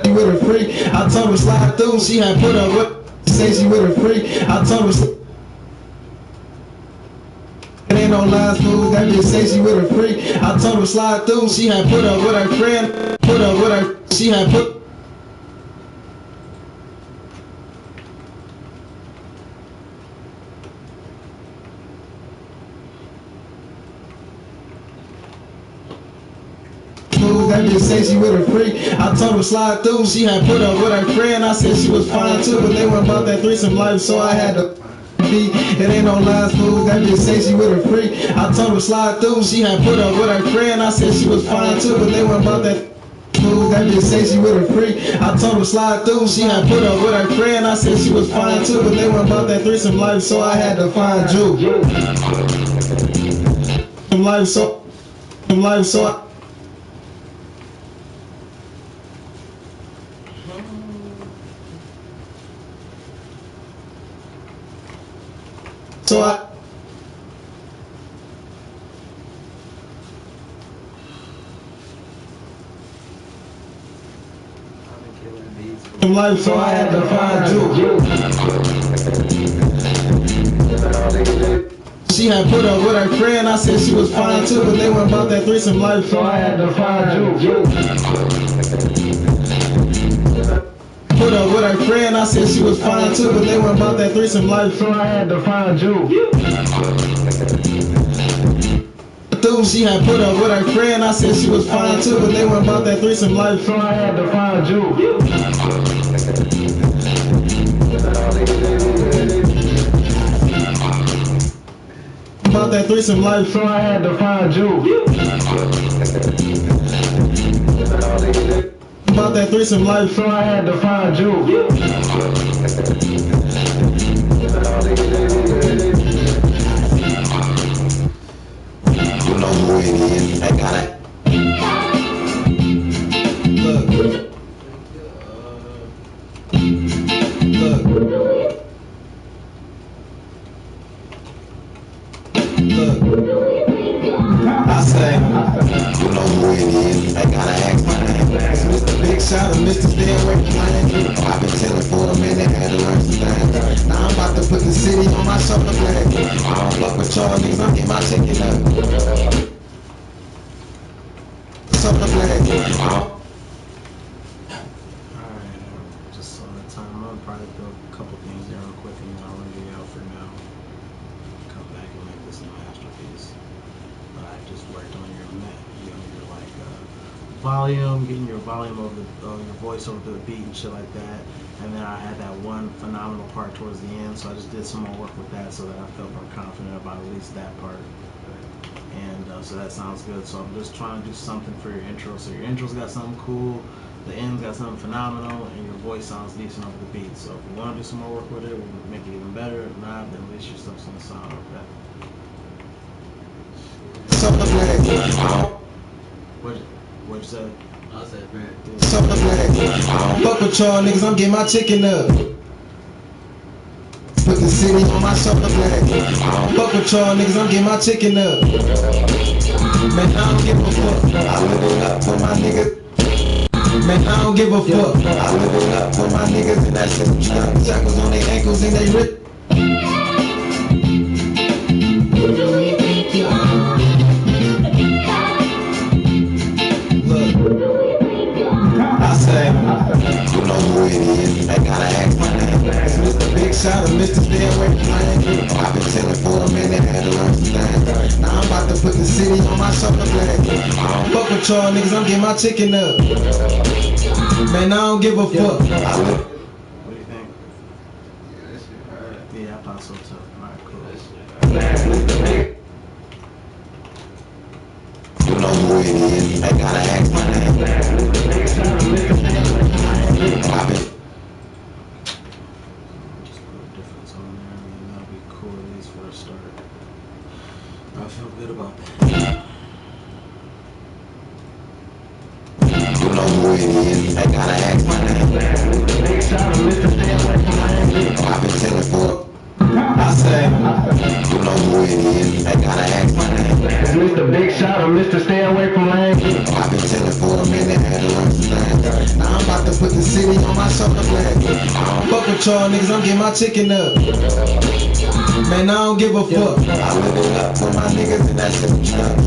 With her freak, I told her slide through. She had put up with. Say she with her freak. I told her. It ain't no lies, fool. That bitch say she with her freak. I told her slide through. She had put up with her friend. Put up with her. She had put. That bitch say she with her freak. I told her slide through. She had put up with her friend. I said she was fine too, but they went about that threesome life, so I had to be. It ain't no lies, fool. That bitch say she with her freak. I told her slide through. She had put up with her friend. I said she was fine too, but they went about that. That bitch say she with her freak. I told her slide through. She had put up with her friend. I said she was fine too, but they went about that threesome life, so I had to find you. Life, so I. So I. Life, so I had to find you. She had put up with her friend. I said she was fine too, but they went about that threesome life, so I had to find you. Put up with her friend. I said she was fine too, but they went about that threesome life, so I had to find you. She had put up with her friend. I said she was fine too, but they went about that threesome life, so I had to find you. About that threesome life, so I had to find you. About that threesome life, so I had to find you. You know who it is. I got it. Look. I say, you know who it is. I gotta ask my name. Mr. Big Shot or Mr. Stay Away from my name. I've been telling for a minute, had to learn some things. Now I'm about to put the city on my shoulder blade. I don't fuck with y'all niggas, I'm getting my chicken up. Shoulder blade. Just on the time, I'm gonna probably throw a couple things there real quick and then I'll run it out for now. Come back and make this a masterpiece. I just worked on your like volume. volume, getting your volume of your voice over the beat and shit like that. And then I had that one phenomenal part towards the end, so I just did some more work with that so that I felt more confident about at least that part. And so that sounds good. So I'm just trying to do something for your intro. So your intro's got something cool, the end's got something phenomenal, and your voice sounds decent over the beat. So if you want to do some more work with it, we'll make it even better. If not, then at least your stuff's gonna sound okay. What'd you say? I said, man. Fuck with y'all niggas, I'm getting my chicken up. Put the city on my shoulder blade. Fuck with y'all niggas, I'm getting my chicken up. Man, I don't give a fuck. I live it up for my niggas. Man, I don't give a fuck. I live it up for my niggas and that shit. Shackles on their ankles and they rip. Who do you think you are? I say, you know who it is. I gotta ask my name. It's Mr. Big Shot or Mr. Stay Away from Lane. I've been chillin' for a minute, had to learn some things. Now I'm about to put the city on my shoulder blade. Fuck with y'all niggas, I'm getting my chicken up. Man, I don't give a fuck. What do you think? Yeah, I thought so too. Alright, cool. You know who it is. I gotta ask my name. I've been. Just put a difference on there, and that'll be cool at least for a start. I feel good about that. You know who it is. I gotta ask my name. I've been chillin' for. I say, you know who it is. I gotta ask my name. It's Mr. Big Shot or Mr. Stay Away from Lane. I've been chillin' for a minute, had to learn some things. Now I'm about to put the city on my shoulder blade. Fuck with y'all niggas, I'm getting my chicken up. Man, I don't give a fuck. I live it up for my niggas and that shit.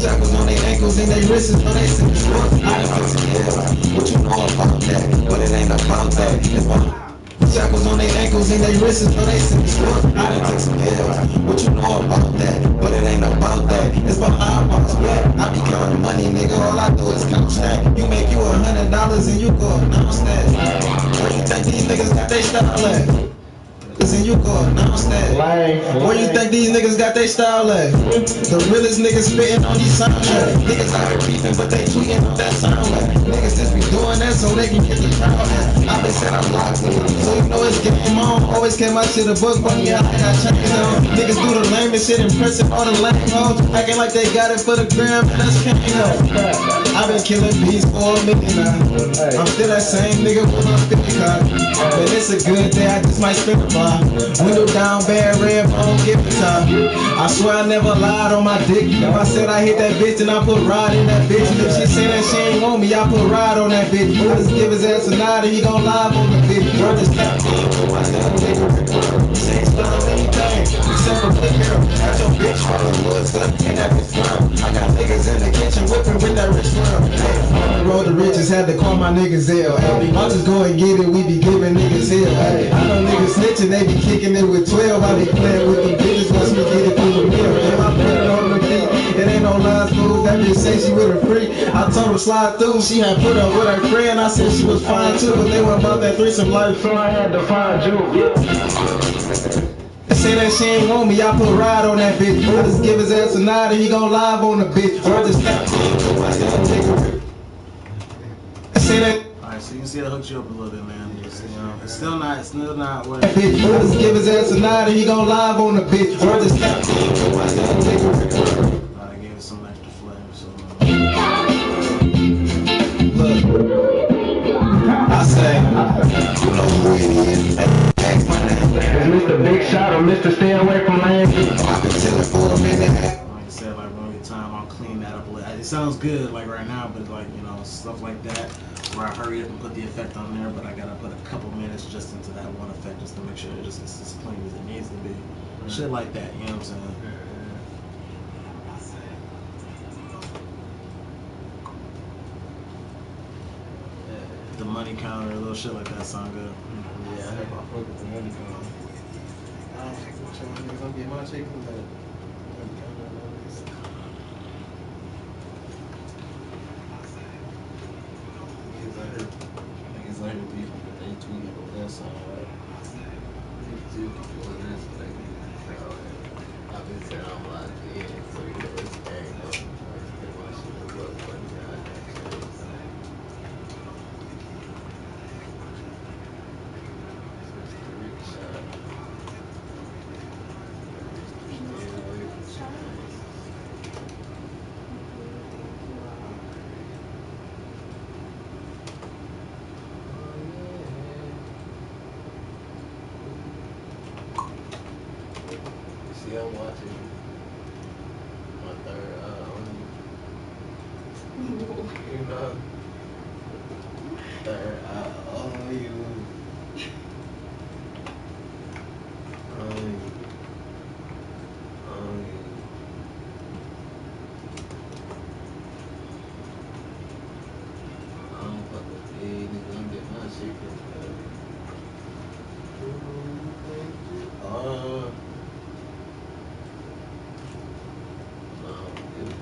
Shackles on their ankles and their wrists, so they send the sports. I done took some L's, what you know about that? But it ain't about that. It's about shackles on their ankles and their wrists, so they send the sports. I done took some L's, what you know about that? But it ain't about that. It's about how I bounce back. I be counting money, nigga. All I do is count stack. You make you $100 and you go announce that. Where you think these niggas got they style at? And you go announce that. Where you think these niggas got they style at? The realest niggas spitting on these soundtracks. Niggas out here beefing, but they tweeting on that soundtrack. Niggas just be doing that so they can get the crowd at. I been said I'm locked in, so you know it's game on. Always kept my shit a book, but yeah, I got chains on. Niggas do the lamest shit, impressing all the lame hoes. Acting like they got it for the gram, and that's king though. I been killing beats for a minute now. I'm still that same nigga with my 50 card. But it's a good day, I just might spin a bar. Window down, bad red bone, give it top. I swear I never lied on my dick. If I said I hit that bitch, then I put ride in that bitch. And if she say that she ain't want me, I put ride on that bitch. I just give his ass a nod and he gon' live on the bitch. I just tap in for my little nigga. Say stuff anything, except for good girl. Got your bitch running woods up in that bitch farm. I got niggas in the kitchen whipping with that rich worm. Hey, on the road to riches, had to call my niggas ill. Hey, I just go and get it, we be giving niggas hell. Hey, I know niggas snitching, they be kicking it with 12. I be playing with them bitches once we get it through the mill. If I put it on the beat, it ain't no lines fool. That bitch say she with her free. I told her slide through, she had put up with her friend. I said she was fine too, but they went about that threesome life, so I had to find you. Say that she ain't want me, I put ride on that bitch. I just give his ass a nod and he gon' live on the bitch. I just tap in for my young nigga. Say that. Alright, so you can see I hooked you up a little bit, man. Just, you know, it's still not what Bitch, I just give his ass a nod and he gon' live on the bitch. I just tap in for my young nigga. I gave it some extra flavor, so Look, I say, you know who it is. Ask my name. It's Mr. Big Shot or Mr. Stay Away from Lane. I've been chillin' for a minute. like I said, like when we get time, I'll clean that up a little. It sounds good like right now, but like, you know, stuff like that where I hurry up and put the effect on there, but I gotta put a couple minutes just into that one effect just to make sure it just is as clean as it needs to be. Shit like that, you know what I'm saying? The money counter, a little shit like that sound good. Yeah, I have my fuck with the money gun. I'm getting my chicken back. tweaking on that song, right? Niggas still keep doing that, so they can I've been saying I'm locked in, so you know it's gang up. I just think my shit is up funny, I got chills. It's the Rick shot. Stay away from chains. See, I'm watching my third eye on you. You know, third eye on you. On you. On you. I don't fuck with big niggas. I'm getting my shit together. Who you think you are? No, dude.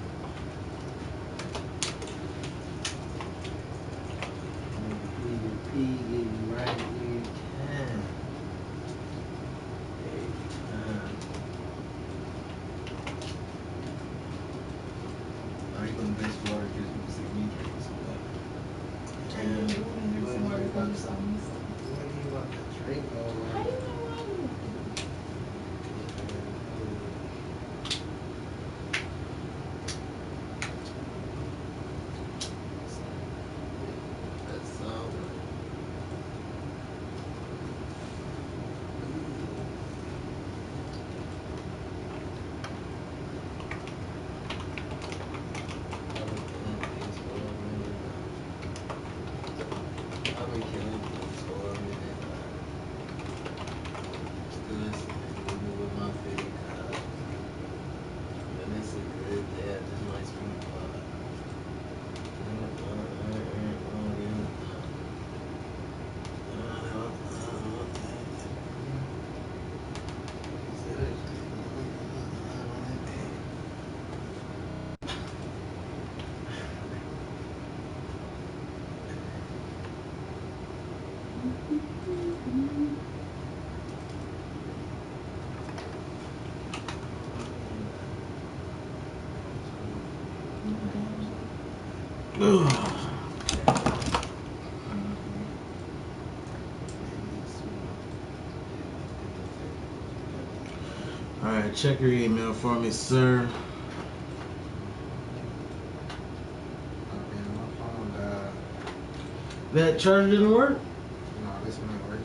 Pee, getting right every time. Every time. Are you gonna miss water because you can see me drinking some water? And what do you about to drink all right? That sound right. I've been killing things for a minute. Still listening with my favorite guys. And it's a good day. I just might speak about it. Alright, check your email for me, sir. My phone died. That charger didn't work? No, this one ain't work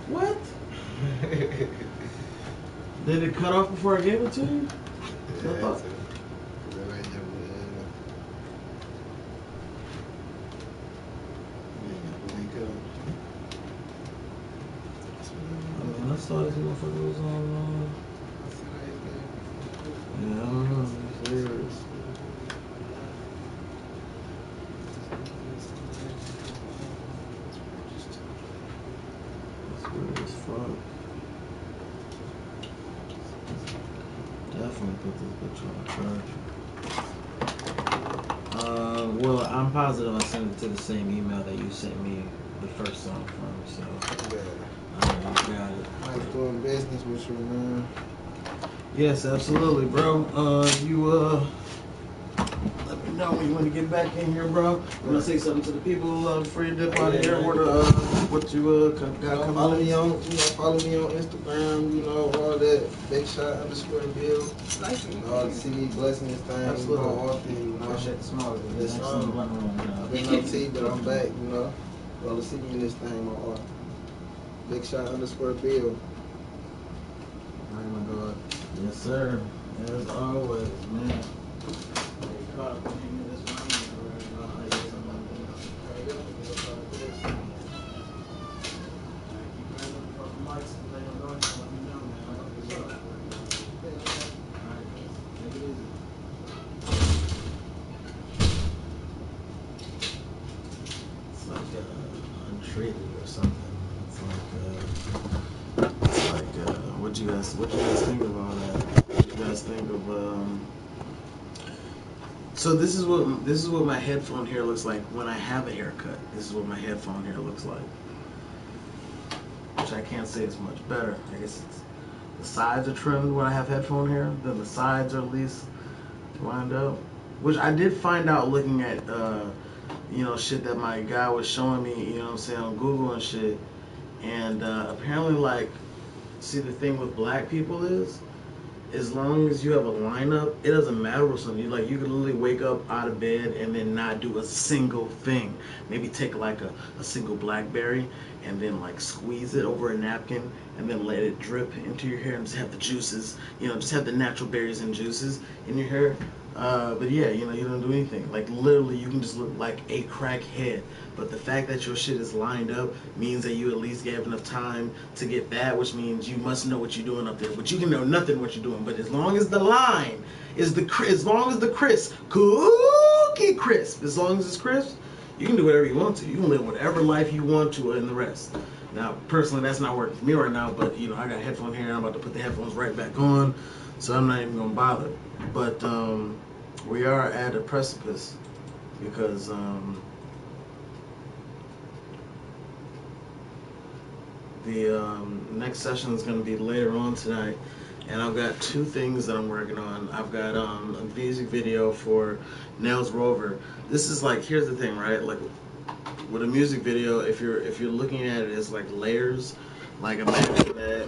What? either. Did it cut off before I gave it to you? Yeah, I thought- I mean, I saw this motherfucker was on. Yeah, I don't know. It's weird. It's weird as fuck. Definitely put this bitch on charge. Well, I'm positive I sent it to the same email that you sent me the first song from, so you got it. I was doing business with you, man. Yes, absolutely, bro. You let me know when you want to get back in here, bro. I'm gonna say something to the people before you dip out of here. What you got coming Follow on? me on, follow me on Instagram. You know, all that. Big shot _ Bill. See me blessing this thing. Absolutely. More often, you know. Appreciate the small. Yes, I've been OT, but I'm back. You know, y'all see me in this thing more often. Big shot _ Bill. Alright, my God. Yes, sir. As always, man. It's like untreated or something. It's like what you guys think of all that? What you guys think of so this is what my headphone hair looks like when I have a haircut. This is what my headphone hair looks like. which I can't say is much better. I guess it's, the sides are trimmed when I have headphone hair. Then the sides are at least lined up, which I did find out looking at shit that my guy was showing me, you know what I'm saying, on Google and shit. And apparently, like, see, the thing with black people is, as long as you have a lineup, it doesn't matter what something. You can literally wake up out of bed and then not do a single thing. Maybe take like a single blackberry and then like squeeze it over a napkin and then let it drip into your hair and just have the juices, just have the natural berries and juices in your hair. But yeah, you don't do anything. Like, literally, you can just look like a crackhead. But the fact that your shit is lined up means that you at least gave enough time to get that, which means you must know what you're doing up there. But you can know nothing what you're doing. But as long as the line is as long as the crisp, cookie crisp, as long as it's crisp, you can do whatever you want to. You can live whatever life you want to in the rest. Now, personally, that's not working for me right now. But I got headphone hair. I'm about to put the headphones right back on, so I'm not even gonna bother. But we are at a precipice because the next session is going to be later on tonight, and I've got two things that I'm working on. I've got a music video for Nails Rover. This is like, here's the thing, right? Like, with a music video, if you're looking at it as like layers, like imagine that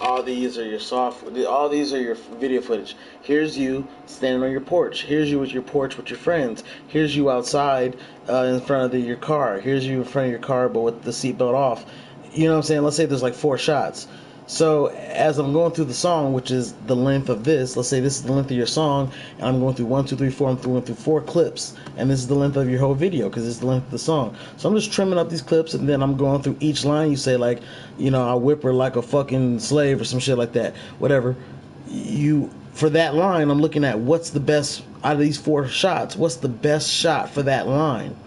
all these are your video footage. Here's you standing on your porch. Here's you with your porch with your friends. Here's you outside in front of your car. Here's you in front of your car but with the seatbelt off. You know what I'm saying? Let's say there's like 4 shots. So as I'm going through the song, which is the length of this, let's say this is the length of your song, and I'm going through 1, 2, 3, 4, I'm going through 4 clips, and this is the length of your whole video because it's the length of the song. So I'm just trimming up these clips, and then I'm going through each line. You say like, I whip her like a fucking slave or some shit like that, whatever. For that line, I'm looking at what's the best out of these 4 shots. What's the best shot for that line?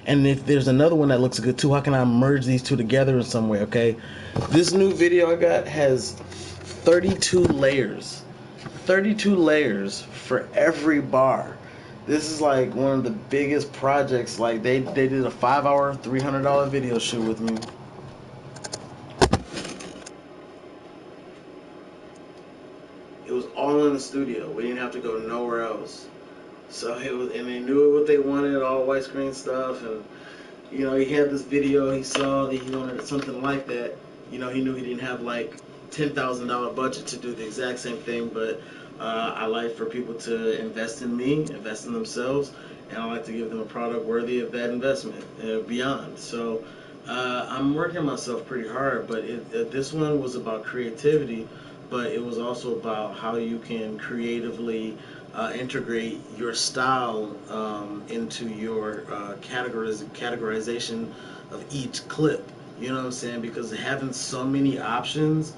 And if there's another one that looks good too, how can I merge these two together in some way, okay? This new video I got has 32 layers. 32 layers for every bar. This is like one of the biggest projects. Like, they did a 5-hour, $300 video shoot with me. It was all in the studio. We didn't have to go nowhere else. So it was, and they knew what they wanted, all widescreen stuff, and he had this video, he saw that he wanted something like that. He knew he didn't have like $10,000 budget to do the exact same thing, but I like for people to invest in me, invest in themselves, and I like to give them a product worthy of that investment beyond. So I'm working myself pretty hard, but this one was about creativity, but it was also about how you can creatively integrate your style into your categorization of each clip. You know what I'm saying? Because having so many options,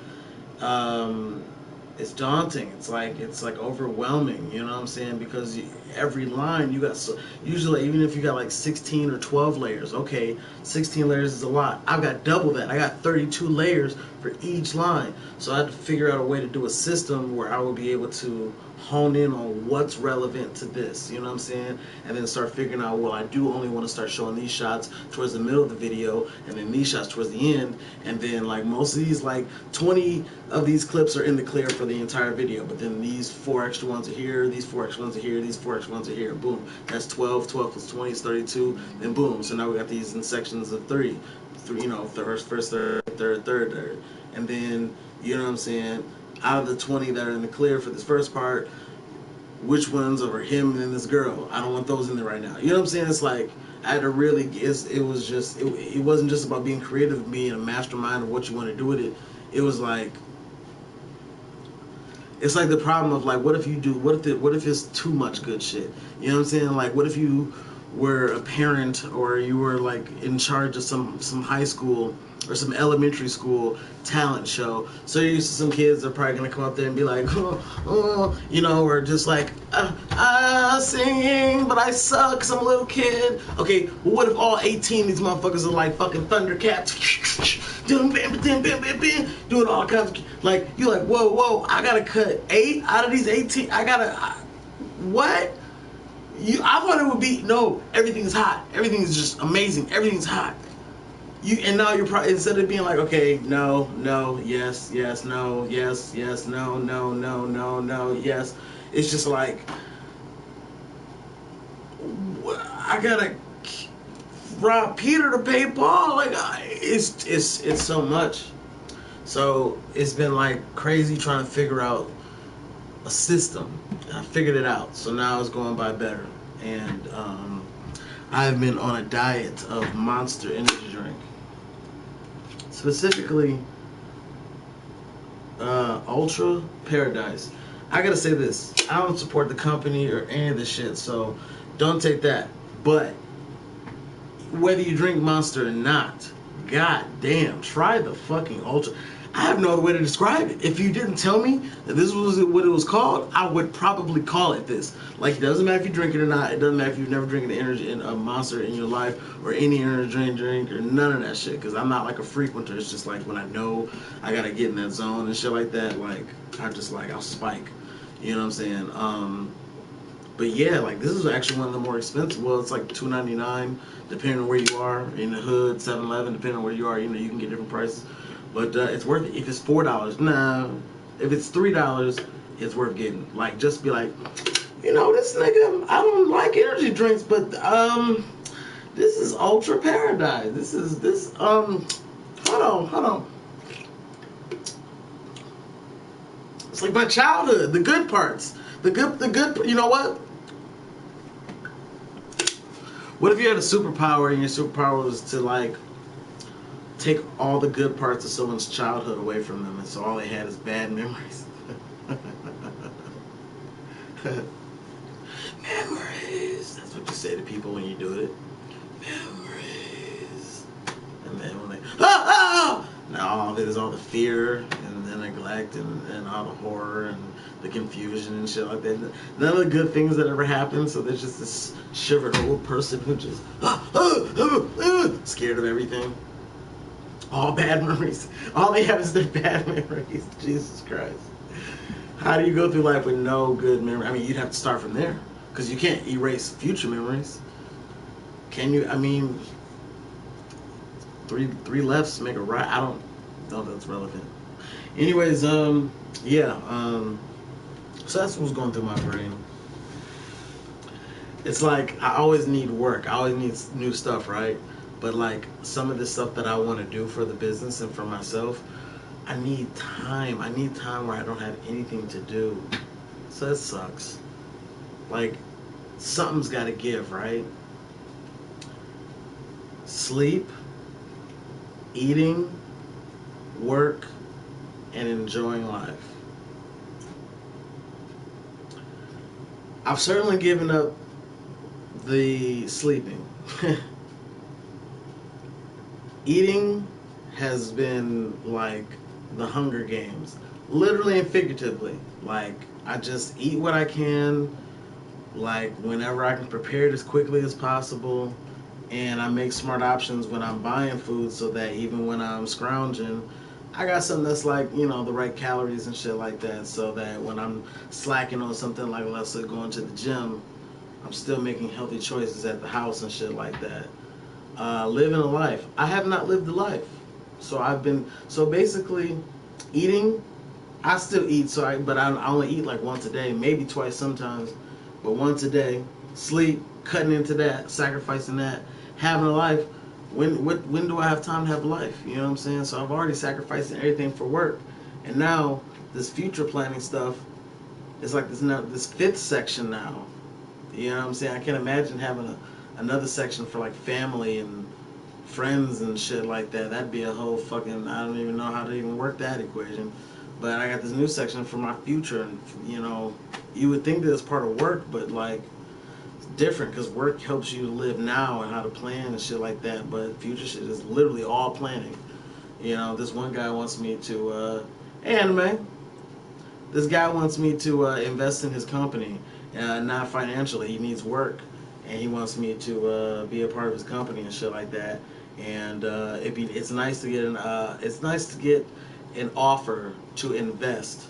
it's daunting. It's like overwhelming. You know what I'm saying? Because every line you got, usually even if you got like 16 or 12 layers, okay, 16 layers is a lot. I've got double that. I got 32 layers for each line. So I had to figure out a way to do a system where I would be able to hone in on what's relevant to this, you know what I'm saying? And then start figuring out, well, I do only want to start showing these shots towards the middle of the video, and then these shots towards the end, and then like most of these, like 20 of these clips are in the clear for the entire video, but then these 4 extra ones are here, these 4 extra ones are here, these 4 extra ones are here, boom, that's 12 plus 20 is 32, then boom, so now we got these in sections of 3, first, third, and then, you know what I'm saying, out of the 20 that are in the clear for this first part, which ones are him and this girl? I don't want those in there right now. You know what I'm saying? It's like, I had to really, it wasn't just about being creative, being a mastermind of what you want to do with it. It was like, it's like the problem of like, what if it's too much good shit? You know what I'm saying? Like, what if you were a parent or you were like in charge of some high school or some elementary school talent show. So you're used to some kids that are probably gonna come up there and be like, or just like, singing, but I suck because I'm a little kid. Okay, well, what if all 18 of these motherfuckers are like fucking Thundercats, doing all kinds of, like, you're like, whoa, I gotta cut 8 out of these 18. What? I thought it would be, no, everything's hot. Everything's just amazing. Everything's hot. And now you're probably, instead of being like, okay, no, no, yes, yes, no, yes, yes, no, no, no, no, no, yes. It's just like, I gotta rob Peter to pay Paul. Like, it's so much. So it's been like crazy trying to figure out a system. I figured it out. So now it's going by better. And I've been on a diet of Monster energy drink. Specifically, Ultra Paradise. I gotta say this. I don't support the company or any of this shit, so don't take that. But whether you drink Monster or not, god damn, try the fucking Ultra. I have no other way to describe it. If you didn't tell me that this was what it was called, I would probably call it this. Like, it doesn't matter if you drink it or not. It doesn't matter if you've never drinking a Monster in your life or any energy drink or none of that shit. Because I'm not like a frequenter. It's just like when I know I gotta get in that zone and shit like that. Like, I'll spike. You know what I'm saying? But yeah, like, this is actually one of the more expensive. Well, it's like $2.99 depending on where you are in the hood. 7-Eleven, depending on where you are, you can get different prices. But it's worth it. If it's $4, nah. If it's $3, it's worth getting. Like, just be like, this nigga, I don't like energy drinks, but this is Ultra Paradise. Hold on. It's like my childhood, the good parts. The good, you know what? What if you had a superpower and your superpower was to, like, take all the good parts of someone's childhood away from them, and so all they had is bad memories? Memories. That's what you say to people when you do it. Memories. And then when they, now all of it is all the fear and the neglect and all the horror and the confusion and shit like that. None of the good things that ever happened, so there's just this shivered old person who just scared of everything. All bad memories. All they have is their bad memories. Jesus Christ. How do you go through life with no good memory? I mean, you'd have to start from there, because you can't erase future memories. Can you? I mean, three lefts make a right. I don't know if that's relevant. Anyways, yeah. So that's what's going through my brain. It's like I always need work. I always need new stuff, right? But like some of the stuff that I want to do for the business and for myself, I need time. I need time where I don't have anything to do. So that sucks. Like, something's got to give, right? Sleep, eating, work, and enjoying life. I've certainly given up the sleeping. Eating has been like the Hunger Games, literally and figuratively. Like, I just eat what I can, like whenever I can prepare it as quickly as possible, and I make smart options when I'm buying food so that even when I'm scrounging, I got something that's like, the right calories and shit like that, so that when I'm slacking on something like, let's say, going to the gym, I'm still making healthy choices at the house and shit like that. Living a life. I have not lived a life. So basically, eating, I still eat, but I only eat like once a day, maybe twice sometimes, but once a day. Sleep, cutting into that, sacrificing that, having a life. When do I have time to have a life? You know what I'm saying? So I've already sacrificed everything for work, and now this future planning stuff is like this fifth section now. You know what I'm saying? I can't imagine having another section for like family and friends and shit like that. That'd be a whole fucking, I don't even know how to even work that equation. But I got this new section for my future, and you would think that it's part of work, but like, it's different, because work helps you live now and how to plan and shit like that, but future shit is literally all planning. This one guy wants me to, anime. This guy wants me to invest in his company, not financially. He needs work, and he wants me to be a part of his company and shit like that. And it's nice to get an offer to invest,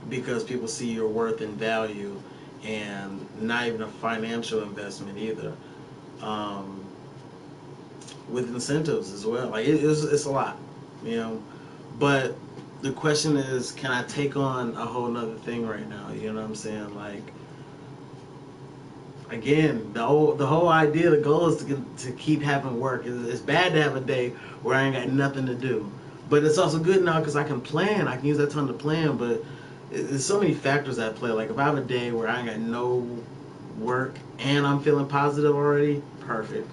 because people see your worth and value, and not even a financial investment either. with incentives as well. Like it's a lot, you know. But the question is, can I take on a whole nother thing right now? You know what I'm saying? Like, again, the whole idea, the goal is to keep having work. It's bad to have a day where I ain't got nothing to do, but it's also good now because I can plan. I can use that time to plan. But there's so many factors at play. Like if I have a day where I ain't got no work and I'm feeling positive already, perfect.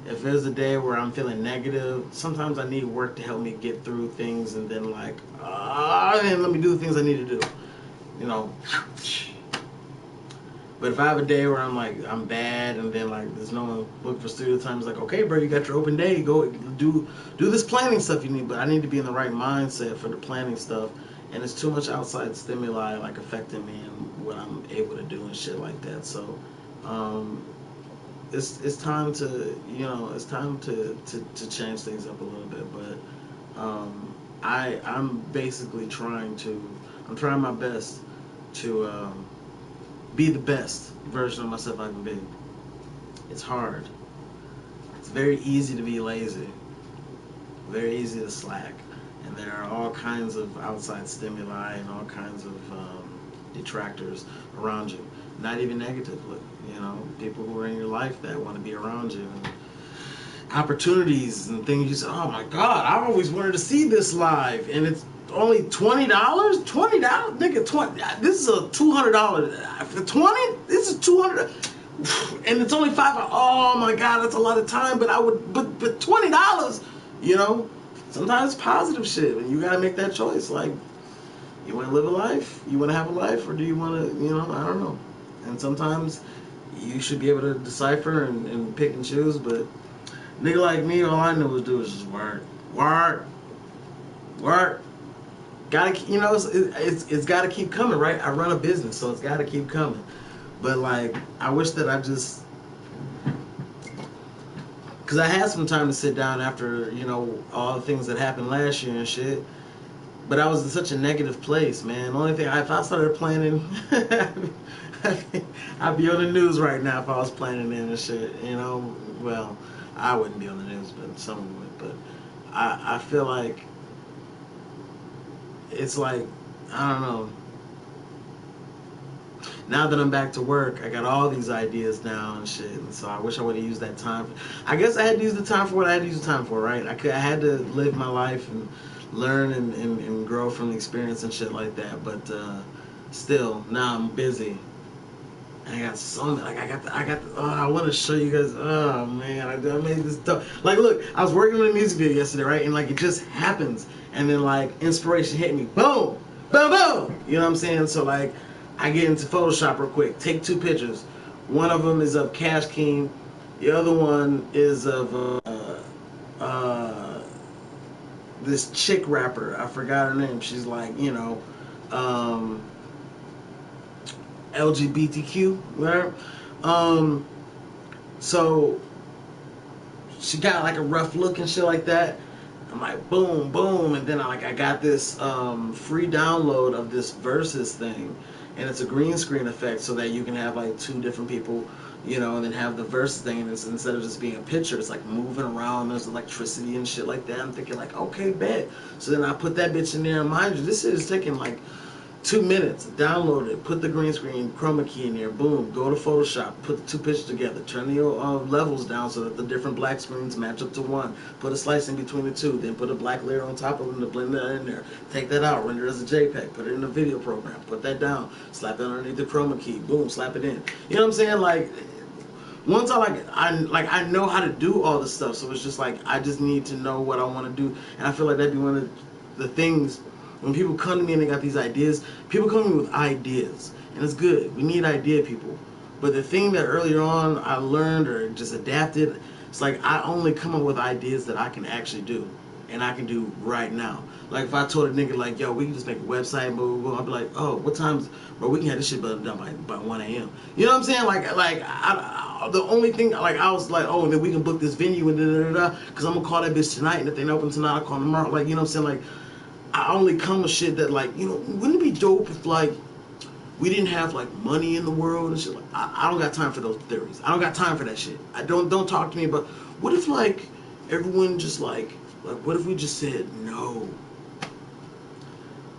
If there's a day where I'm feeling negative, sometimes I need work to help me get through things, and then like, and let me do the things I need to do. You know. But if I have a day where I'm like, I'm bad, and then like there's no one looking for studio time, it's like, okay, bro, you got your open day, go do this planning stuff you need. But I need to be in the right mindset for the planning stuff, and it's too much outside stimuli like affecting me and what I'm able to do and shit like that. So, it's time to to change things up a little bit. But I'm basically trying my best to be the best version of myself I can be. It's hard. It's very easy to be lazy. Very easy to slack. And there are all kinds of outside stimuli and all kinds of detractors around you. Not even negatively. You know, people who are in your life that want to be around you. And opportunities and things you say, oh my God, I always wanted to see this live. And it's only $20? $20? Nigga, 20. This is a $200. For 20? This is $200. And it's only $5. Oh my God, that's a lot of time. But but $20, you know? Sometimes it's positive shit. And you gotta make that choice. Like, you wanna live a life? You wanna have a life? Or do you wanna, I don't know. And sometimes you should be able to decipher and pick and choose, but nigga like me, all I know is do is just work. Gotta, it's gotta keep coming, right? I run a business, so it's gotta keep coming. But like, I wish that I just, cause I had some time to sit down after, all the things that happened last year and shit. But I was in such a negative place, man. The only thing, if I started planning, I'd be on the news right now if I was planning in and shit, Well, I wouldn't be on the news, but someone would. But I feel like it's like, I don't know. Now that I'm back to work, I got all these ideas now and shit. And so I wish I would have used that time. I guess I had to use the time for what I had to use the time for, right? I had to live my life and learn and grow from the experience and shit like that. But still, now I'm busy. I got so many, I want to show you guys, oh man, I made this stuff. Like, look, I was working on a music video yesterday, right? And like, it just happens. And then like, inspiration hit me, boom, boom, boom. You know what I'm saying? So like, I get into Photoshop real quick, take 2 pictures. One of them is of Cash King. The other one is of this chick rapper. I forgot her name. She's like, LGBTQ, whatever. So she got like a rough look and shit like that. I'm like, boom, boom, and then I got this free download of this Versus thing, and it's a green screen effect so that you can have like 2 different people, and then have the Versus thing, and it's, instead of just being a picture, it's like moving around. There's electricity and shit like that. I'm thinking like, okay, bet. So then I put that bitch in there, and mind you, this shit is taking like 2 minutes. Download it, put the green screen chroma key in there, boom, go to Photoshop, put the 2 pictures together, turn the levels down so that the different black screens match up to one, put a slice in between the 2, then put a black layer on top of them to blend that in there, take that out, render it as a JPEG, put it in the video program, put that down, slap it underneath the chroma key, boom, slap it in. You know what I'm saying? Like, once I know how to do all this stuff, so it's just like, I just need to know what I want to do, and I feel like that'd be one of the things. When people come to me and they got these ideas, people come to me with ideas. And it's good. We need idea people. But the thing that earlier on I learned or just adapted, it's like I only come up with ideas that I can actually do. And I can do right now. Like if I told a nigga like, yo, we can just make a website, blah, blah, blah, I'd be like, oh, what times, bro, we can have this shit done by 1 a.m. You know what I'm saying? The only thing, like I was like, oh, and then we can book this venue and da-da-da-da, because I'm going to call that bitch tonight, and if they don't open tonight, I'll call them tomorrow. Like, you know what I'm saying? Like, I only come with shit that, like, wouldn't it be dope if, like, we didn't have, like, money in the world and shit? Like, I don't got time for those theories. I don't got time for that shit. Don't talk to me about, what if, like, everyone just like what if we just said no?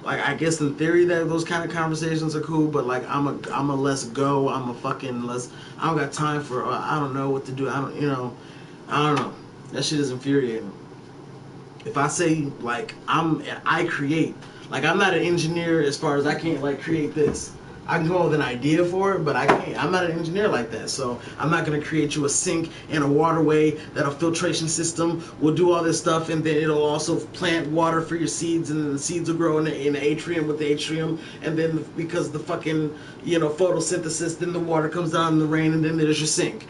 Like, I guess in theory that those kind of conversations are cool, but like I'm a let's go. I'm a fucking let's. I don't got time for. I don't know what to do. I don't know. That shit is infuriating. If I say like I create, like I'm not an engineer as far as I can't like create this. I can come up with an idea for it, but I can't. I'm not an engineer like that, so I'm not gonna create you a sink and a waterway that a filtration system will do all this stuff, and then it'll also plant water for your seeds, and then the seeds will grow in the atrium with the atrium, and then because the fucking photosynthesis, then the water comes down in the rain, and then there's your sink.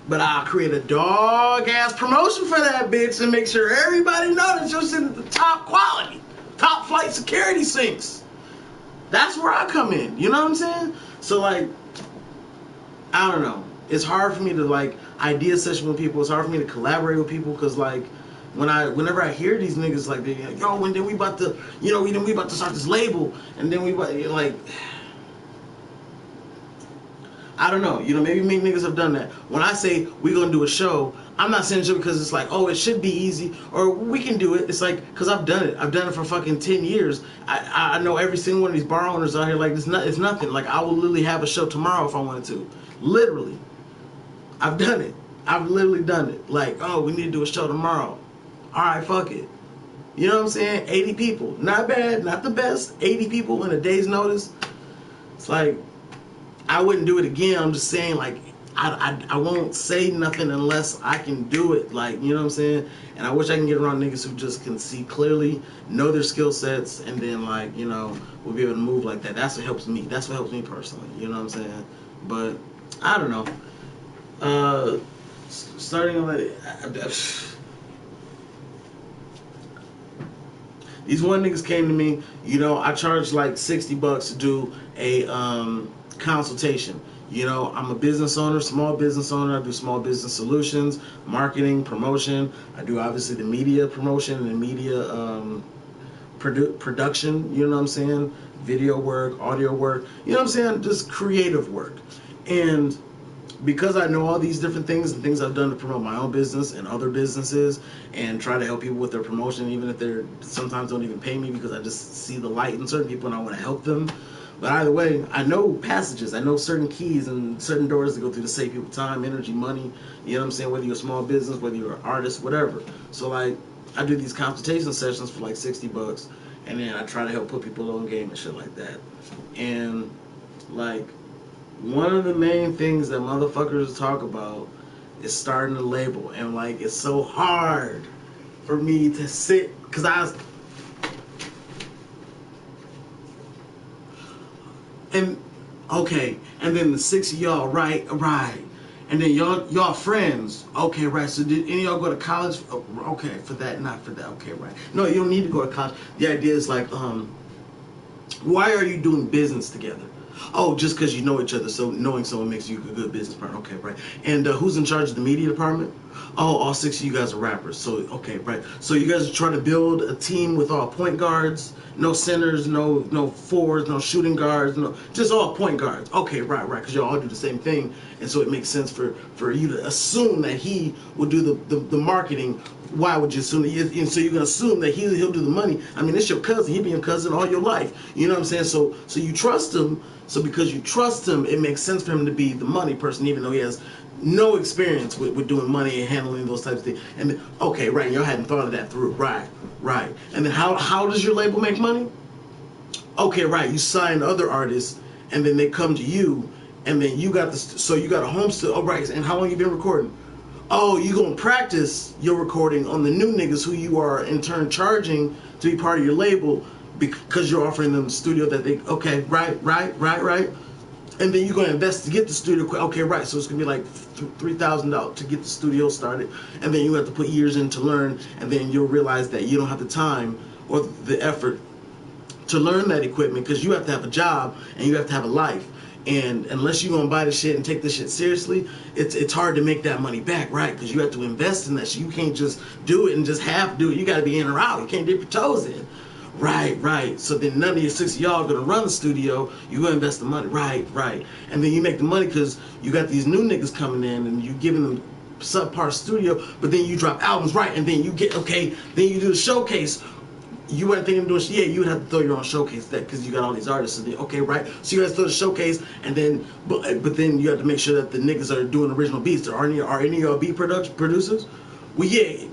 But I'll create a dog ass promotion for that bitch and make sure everybody knows that your shit is the top quality, top flight security sinks. That's where I come in. You know what I'm saying? So like, I don't know. It's hard for me to like idea session with people. It's hard for me to collaborate with people because like whenever I hear these niggas like they yo, and then we about to we about to start this label, and then we like. I don't know. Maybe niggas have done that. When I say we gonna do a show, I'm not saying it because it's like, oh, it should be easy or we can do it. It's like, because I've done it. I've done it for fucking 10 years. I know every single one of these bar owners out here. Like, it's nothing. Like, I will literally have a show tomorrow if I wanted to. Literally. I've done it. I've literally done it. Like, oh, we need to do a show tomorrow. All right, fuck it. You know what I'm saying? 80 people. Not bad. Not the best. 80 people in a day's notice. It's like, I wouldn't do it again. I'm just saying, like, I won't say nothing unless I can do it. Like, you know what I'm saying? And I wish I can get around niggas who just can see clearly, know their skill sets, and then, like, we'll be able to move like that. That's what helps me. That's what helps me personally. You know what I'm saying? But, I don't know. Starting like... These one niggas came to me, I charge like $60 to do a consultation. I'm a business owner, small business owner. I do small business solutions, marketing, promotion. I do obviously the media promotion and the media production, you know what I'm saying? Video work, audio work, you know what I'm saying? Just creative work. And because I know all these different things and things I've done to promote my own business and other businesses and try to help people with their promotion, even if they're sometimes don't even pay me because I just see the light in certain people and I want to help them. But either way, I know passages, I know certain keys and certain doors to go through to save people time, energy, money, you know what I'm saying, whether you're a small business, whether you're an artist, whatever. So like, I do these consultation sessions for like $60 and then I try to help put people on game and shit like that. And like, one of the main things that motherfuckers talk about is starting a label, and like, it's so hard for me to sit, because and then the 6 of y'all, right, and then y'all friends, okay, right, so did any of y'all go to college? Okay, for that, not for that, okay, right. No, you don't need to go to college. The idea is like, why are you doing business together? Oh, just because you know each other, so knowing someone makes you a good business partner. Okay, right. And who's in charge of the media department? Oh, all 6 of you guys are rappers. So, okay, right. So you guys are trying to build a team with all point guards, no centers, no forwards, no shooting guards, no, just all point guards. Okay, right, because y'all all do the same thing. And so it makes sense for you to assume that he will do the marketing. Why would you assume that? And so you're going to assume that he'll do the money. I mean, it's your cousin. He'll be your cousin all your life. You know what I'm saying? So you trust him. So because you trust him, it makes sense for him to be the money person, even though he has no experience with doing money and handling those types of things. And then, okay, right, y'all hadn't thought of that through. Right. And then how does your label make money? Okay, right, you sign other artists, and then they come to you, and then you got so you got a home studio. Oh, right, and how long you been recording? Oh, you gonna practice your recording on the new niggas who you are in turn charging to be part of your label because you're offering them the studio that they, okay, right. And then you're gonna invest to get the studio, okay, right, so it's gonna be like $3,000 to get the studio started, and then you have to put years in to learn, and then you'll realize that you don't have the time or the effort to learn that equipment because you have to have a job and you have to have a life. And unless you're going to buy the shit and take this shit seriously, it's hard to make that money back, right? Because you have to invest in that shit. You can't just do it and just half do it. You got to be in or out. You can't dip your toes in. Right. So then none of your 6 of y'all are going to run the studio. You're going to invest the money. Right. And then you make the money because you got these new niggas coming in and you giving them subpar studio, but then you drop albums, right? And then you get, okay, then you do the showcase. You weren't thinking of doing, yeah, you would have to throw your own showcase that because you got all these artists. And then, okay, right? So you guys throw the showcase, and then, but then you have to make sure that the niggas are doing original beats. Are any of y'all beat producers? Well, yeah,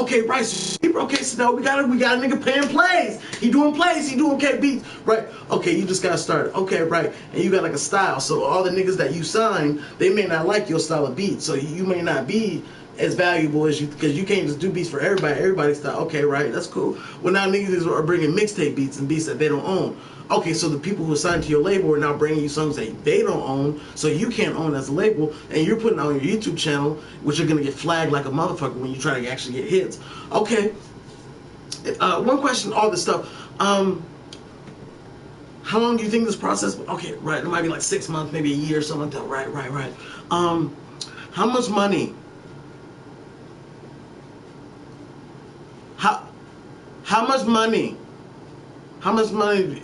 okay, right? So, okay, so now we got a nigga playing plays. He doing plays. He doing okay beats, right? Okay, you just got started. Okay, right? And you got like a style. So all the niggas that you sign, they may not like your style of beat. So you may not be as valuable as you, because you can't just do beats for everybody. Everybody's style. Okay, right? That's cool. Well, now niggas are bringing mixtape beats and beats that they don't own. Okay, so the people who are signed to your label are now bringing you songs that they don't own, so you can't own as a label, and you're putting on your YouTube channel, which are gonna get flagged like a motherfucker when you try to actually get hits. Okay. One question, all this stuff. How long do you think this process? Okay, right. It might be like 6 months, maybe a year, something like that. Right. How much money? How much money? How much money?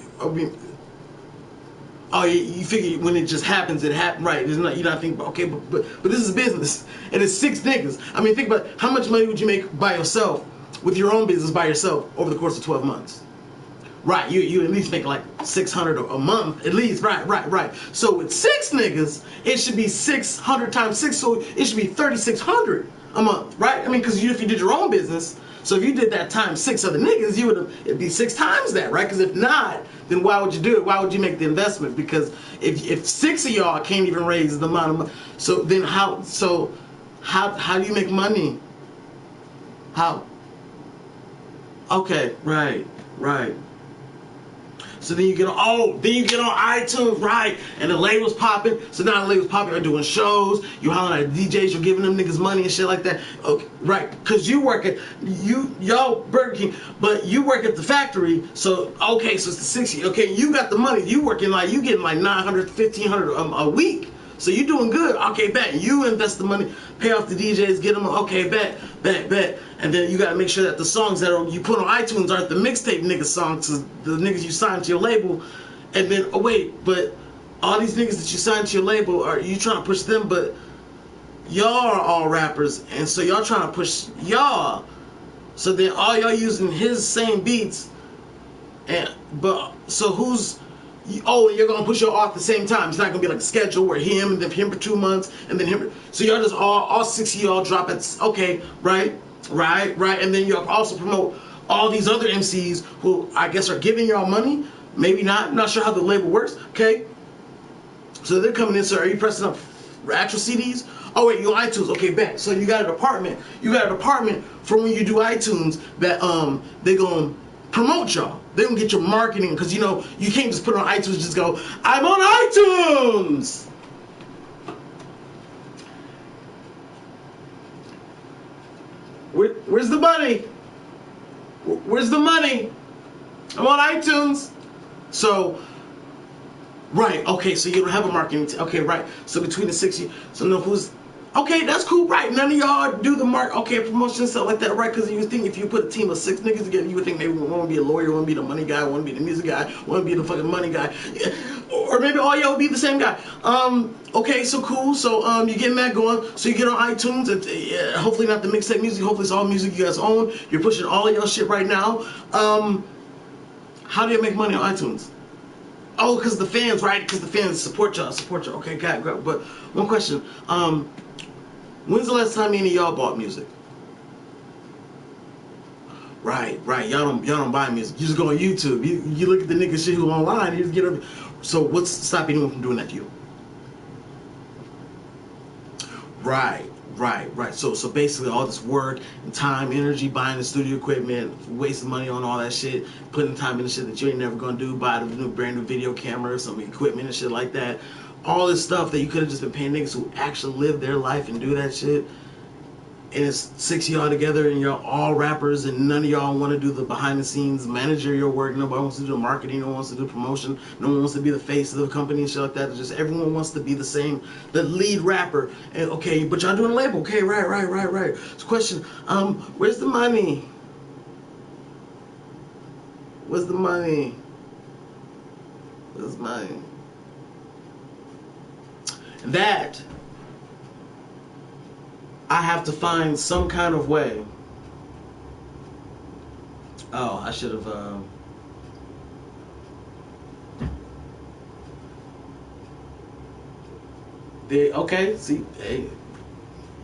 Oh, you figure when it just happens, it happens, right? There's not, you're not thinking, okay, but this is business, and it's 6 niggas. I mean, think about how much money would you make by yourself with your own business by yourself over the course of 12 months? Right, you at least make like 600 a month, at least, right. So with 6 niggas, it should be 600 times 6, so it should be 3,600 a month, right? I mean, because if you did your own business, so if you did that times 6 other niggas, it'd be 6 times that, right? Because if not, then why would you do it? Why would you make the investment? Because if 6 of y'all can't even raise the amount of money, so then how do you make money? How? Okay, right. So then you get on iTunes, right? And the label's popping. So now the label's popping, are doing shows. You hollering at DJs, you're giving them niggas money and shit like that. Okay, right? Because you work at y'all Burger King, but you work at the factory. So okay, so it's the 60. Okay, you got the money. You getting like 900, 1,500 a week. So you doing good. Okay, bet. You invest the money, pay off the DJs, get them. Okay, bet. And then you gotta make sure that the songs that you put on iTunes aren't the mixtape niggas songs, the niggas you signed to your label. And then, oh wait, but all these niggas that you signed to your label, are you trying to push them? But y'all are all rappers, and so y'all trying to push y'all. So then all y'all using his same beats, so who's? Oh, and you're gonna push your off at the same time. It's not gonna be like a schedule where him and then him for 2 months and then him. So y'all just all 6 of y'all drop it. Okay, right. And then y'all also promote all these other MCs who I guess are giving y'all money. Maybe not. I'm not sure how the label works. Okay. So they're coming in. So are you pressing up actual CDs? Oh wait, you on iTunes. Okay, bet. So you got a department. You got a department for when you do iTunes that they gonna promote y'all. They gonna get your marketing, because you can't just put it on iTunes and just go, I'm on iTunes. Where's the money? Where's the money? I'm on iTunes. So, right, okay, so you don't have a marketing team. Okay, right. So between the 6 years, so no, who's, okay, that's cool, right? None of y'all do the promotion stuff like that, right? Because you would think if you put a team of 6 niggas together, you would think maybe one would be a lawyer, one would be the money guy, one would be the music guy, one would be the fucking money guy, or maybe all y'all would be the same guy. Okay, so cool. So you're getting that going. So you get on iTunes, and hopefully not the mixtape music. Hopefully it's all music you guys own. You're pushing all of y'all shit right now. How do you make money on iTunes? Oh, because the fans, right? Because the fans support y'all. Okay, got it. But one question. When's the last time any of y'all bought music? Right. Y'all don't buy music. You just go on YouTube. You look at the nigga shit who online. You just get up. So what's stopping anyone from doing that to you? Right. So basically all this work and time, energy, buying the studio equipment, wasting money on all that shit, putting time in the shit that you ain't never gonna do, buy the brand new video camera, some equipment and shit like that. All this stuff that you could have just been paying niggas who actually live their life and do that shit. And it's 6 of y'all together, and y'all all rappers, and none of y'all want to do the behind the scenes managerial work. Nobody wants to do the marketing. No one wants to do promotion. No one wants to be the face of the company and shit like that. It's just everyone wants to be the lead rapper. And okay, but y'all doing a label. Okay, right. So question, where's the money? Where's the money? That I have to find some kind of way. Oh, I should have. Okay, see, hey,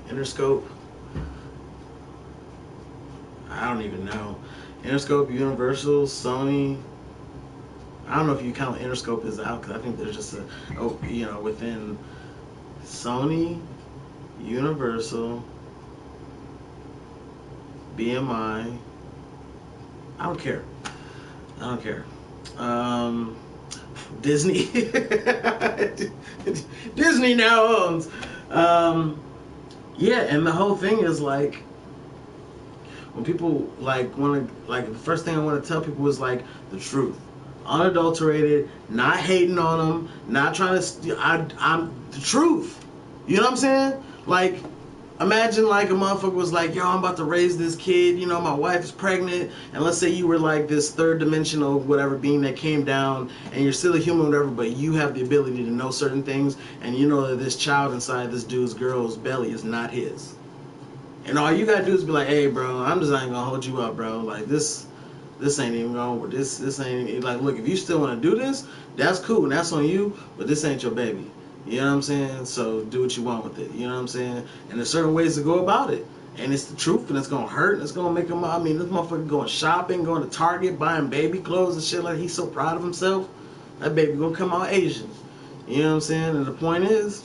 Interscope. I don't even know. Interscope, Universal, Sony. I don't know if you count Interscope as out because I think there's just within Sony, Universal, BMI. I don't care. I don't care. Disney. Disney now owns. Yeah, and the whole thing is like when people like want to like the first thing I want to tell people is like the truth, unadulterated, not hating on them, not trying to. I'm the truth. You know what I'm saying? Like. Imagine like a motherfucker was like, yo, I'm about to raise this kid, you know, my wife is pregnant, and let's say you were like this third dimensional whatever being that came down, and you're still a human or whatever, but you have the ability to know certain things, and you know that this child inside this dude's girl's belly is not his. And all you gotta do is be like, hey bro, I'm just not even gonna hold you up, bro. Like this ain't even gonna this ain't like look, if you still wanna do this, that's cool and that's on you, but this ain't your baby. You know what I'm saying? So do what you want with it. You know what I'm saying? And there's certain ways to go about it. And it's the truth, and it's gonna hurt, and it's gonna make him. I mean, this motherfucker going shopping, going to Target, buying baby clothes and shit like he's so proud of himself. That baby gonna come out Asian. You know what I'm saying? And the point is,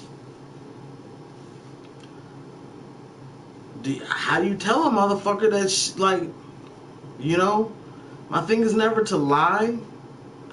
how do you tell a motherfucker that like, you know, my thing is never to lie.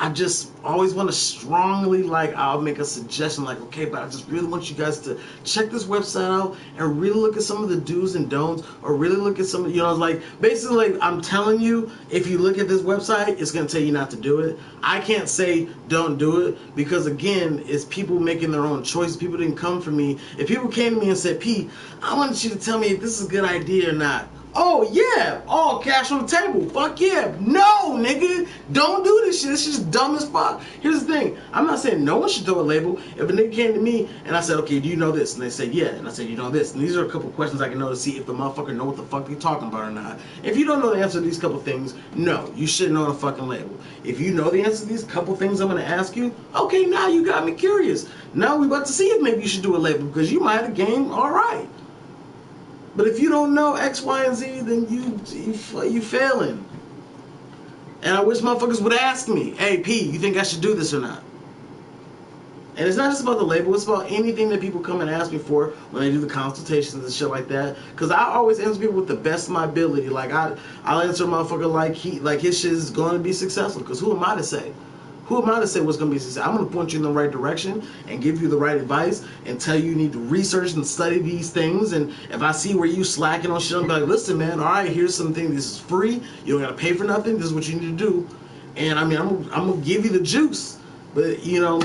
I just always want to strongly, like, I'll make a suggestion, like, okay, but I just really want you guys to check this website out and really look at some of the do's and don'ts, or really look at some, you know, like, basically, like, I'm telling you, if you look at this website, it's going to tell you not to do it. I can't say don't do it, because, again, it's people making their own choices. People didn't come for me. If people came to me and said, Pete, I want you to tell me if this is a good idea or not. Oh, yeah. All cash on the table. Fuck yeah. No, nigga. Don't do this shit. It's just dumb as fuck. Here's the thing. I'm not saying no one should throw a label. If a nigga came to me and I said, okay, do you know this? And they said, yeah. And I said, you know this? And these are a couple questions I can know to see if the motherfucker know what the fuck they talking about or not. If you don't know the answer to these couple things, no. You shouldn't know a fucking label. If you know the answer to these couple things I'm going to ask you, okay, now you got me curious. Now we about to see if maybe you should do a label, because you might have game all right. But if you don't know X, Y, and Z, then you failing. And I wish motherfuckers would ask me, hey, P, you think I should do this or not? And it's not just about the label, it's about anything that people come and ask me for when they do the consultations and shit like that. Because I always answer people with the best of my ability. Like, I'll answer a motherfucker like his shit is going to be successful. Because who am I to say? Who am I to say what's going to be successful? I'm going to point you in the right direction and give you the right advice and tell you need to research and study these things. And if I see where you slacking on shit, I'm like, listen, man, all right, here's something. This is free. You don't got to pay for nothing. This is what you need to do. And, I mean, I'm going to give you the juice. But, you know,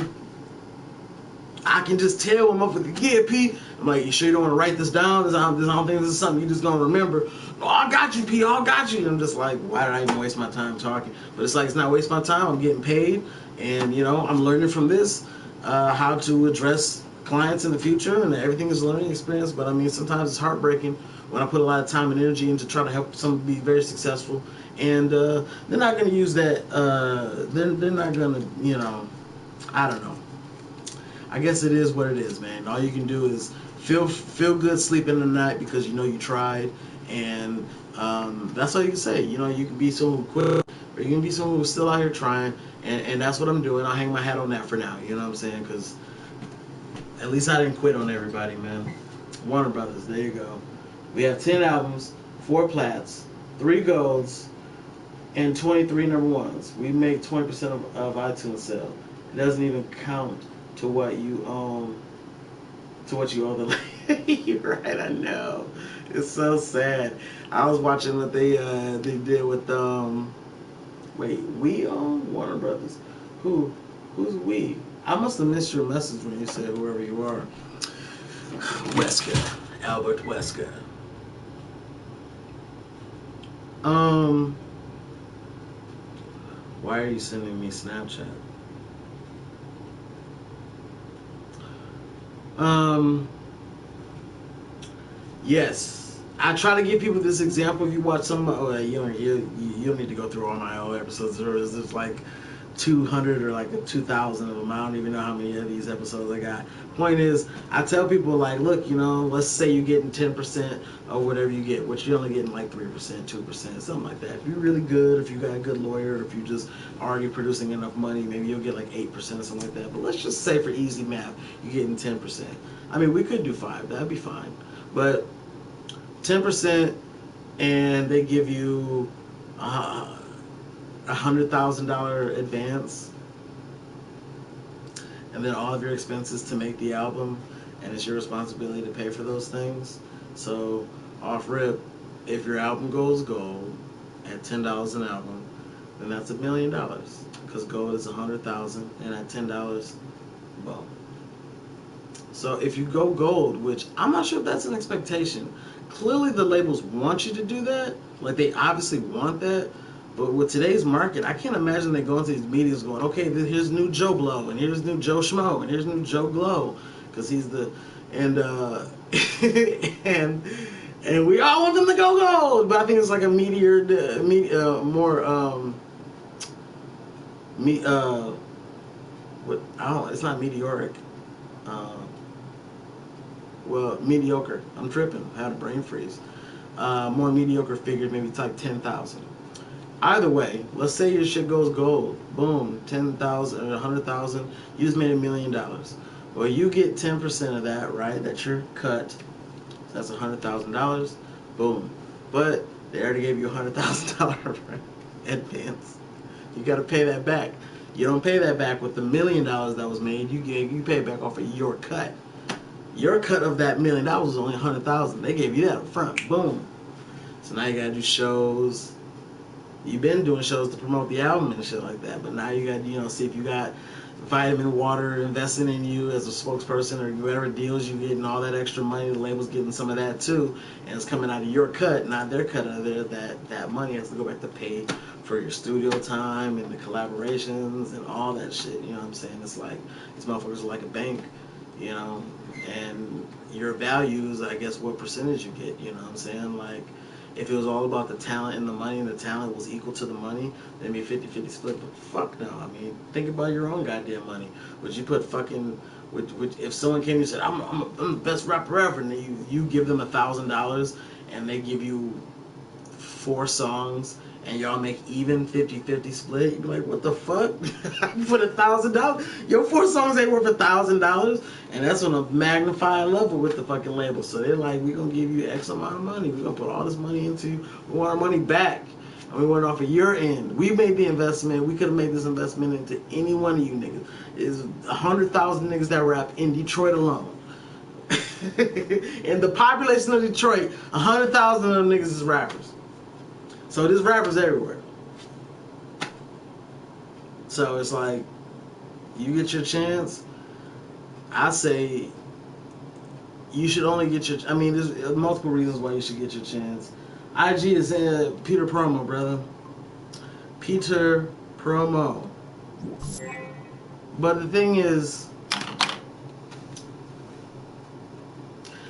I can just tell when motherfucker get P. I'm like, you sure you don't want to write this down? I don't think this is something you just going to remember. Oh, I got you, P. I got you. And I'm just like, why did I even waste my time talking? But it's like, it's not wasting my time. I'm getting paid. And, you know, I'm learning from this how to address clients in the future. And everything is a learning experience. But, I mean, sometimes it's heartbreaking when I put a lot of time and energy into trying to help someone be very successful. And they're not going to use that. They're not going to, you know, I don't know. I guess it is what it is, man. All you can do is feel good sleeping in the night because you know you tried, and that's all you can say. You know, you can be someone who quit, or you can be someone who's still out here trying, and that's what I'm doing. I'll hang my hat on that for now. You know what I'm saying? Because at least I didn't quit on everybody, man. Warner Brothers, there you go. We have 10 albums, 4 plats, 3 golds, and 23 number ones. We make 20% of iTunes sales. It doesn't even count to what you owe the lady. You're right, I know. It's so sad. I was watching what they did with wait, we own Warner Brothers. Who's we? I must have missed your message when you said whoever you are. Wesker. Albert Wesker. Why are you sending me Snapchat? Yes, I try to give people this example. If you watch some, you don't need to go through all my old episodes. There's like 200 or like 2,000 of them. I don't even know how many of these episodes I got. Point is, I tell people like, look, let's say you're getting 10% or whatever you get, which you're only getting like 3%, 2%, something like that. If you're really good, if you got a good lawyer, if you just already producing enough money, maybe you'll get like 8% or something like that. But let's just say for easy math, you're getting 10%. I mean, we could do 5. That'd be fine. But 10%, and they give you $100,000 advance, and then all of your expenses to make the album, and it's your responsibility to pay for those things. So off rip, if your album goes gold at $10 an album, then that's $1 million, because gold is $100,000, and at $10, well. So if you go gold, which I'm not sure if that's an expectation. Clearly the labels want you to do that. Like, they obviously want that. But with today's market, I can't imagine they go into these meetings going, okay, here's new Joe Blow, and here's new Joe Schmo, and here's new Joe Glow, because he's the, and and we all want them to go gold. But I think it's like a it's not meteoric. Well, mediocre. I'm tripping. I had a brain freeze. More mediocre figures, maybe type 10,000. Either way, let's say your shit goes gold. Boom, 10,000 or 100,000. You just made $1 million. Well, you get 10% of that, right? That's your cut. That's $100,000. Boom. But they already gave you $100,000 advance. You got to pay that back. You don't pay that back with the $1 million that was made. You pay back off of your cut. Your cut of that $1 million was only $100,000. They gave you that up front. Boom. So now you gotta do shows. You've been doing shows to promote the album and shit like that, but now you got see if you got Vitamin Water investing in you as a spokesperson, or whatever deals you get and all that extra money. The label's getting some of that too, and it's coming out of your cut, not their cut of there. That money has to go back to pay for your studio time and the collaborations and all that shit. You know what I'm saying? It's like these motherfuckers are like a bank. And your values, I guess, what percentage you get, you know what I'm saying? Like, if it was all about the talent and the money, and the talent was equal to the money, then it'd be a 50-50 split, but fuck no. I mean, think about your own goddamn money. Would you put fucking, if someone came and said, I'm the best rapper ever, and then you give them $1,000, and they give you 4 songs, and y'all make even 50-50 split, you'd be like, what the fuck? I put $1,000? Your 4 songs ain't worth $1,000? And that's on a magnified level with the fucking label. So they're like, we're going to give you X amount of money. We're going to put all this money into, we want our money back. And we want it off of your end. We made the investment. We could have made this investment into any one of you niggas. There's 100,000 niggas that rap in Detroit alone. In the population of Detroit, 100,000 of them niggas is rappers. So there's rappers everywhere. So it's like, you get your chance. I say you should only get your, there's multiple reasons why you should get your chance. IG is PeterPromo, brother. PeterPromo. But the thing is,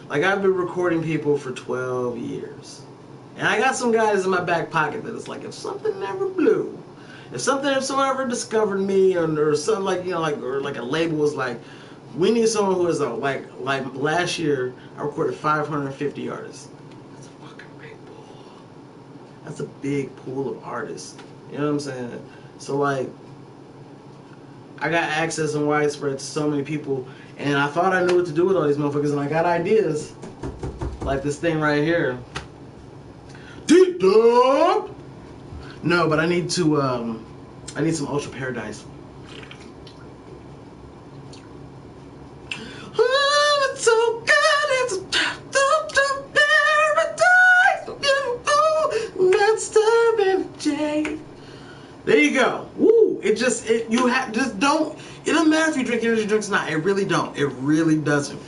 like, I've been recording people for 12 years. And I got some guys in my back pocket that it's like, if something never blew, if someone ever discovered me, or something like, or like a label was like, we need someone who is like last year, I recorded 550 artists. That's a fucking big pool. That's a big pool of artists. You know what I'm saying? So like, I got access and widespread to so many people, and I thought I knew what to do with all these motherfuckers, and I got ideas like this thing right here. Deep dog. No, but I need to. I need some Ultra Paradise. Oh, it's so good. It's Ultra Paradise. That's the energy. There you go. Woo! It just don't. It doesn't matter if you drink energy drinks or not. It really don't. It really doesn't.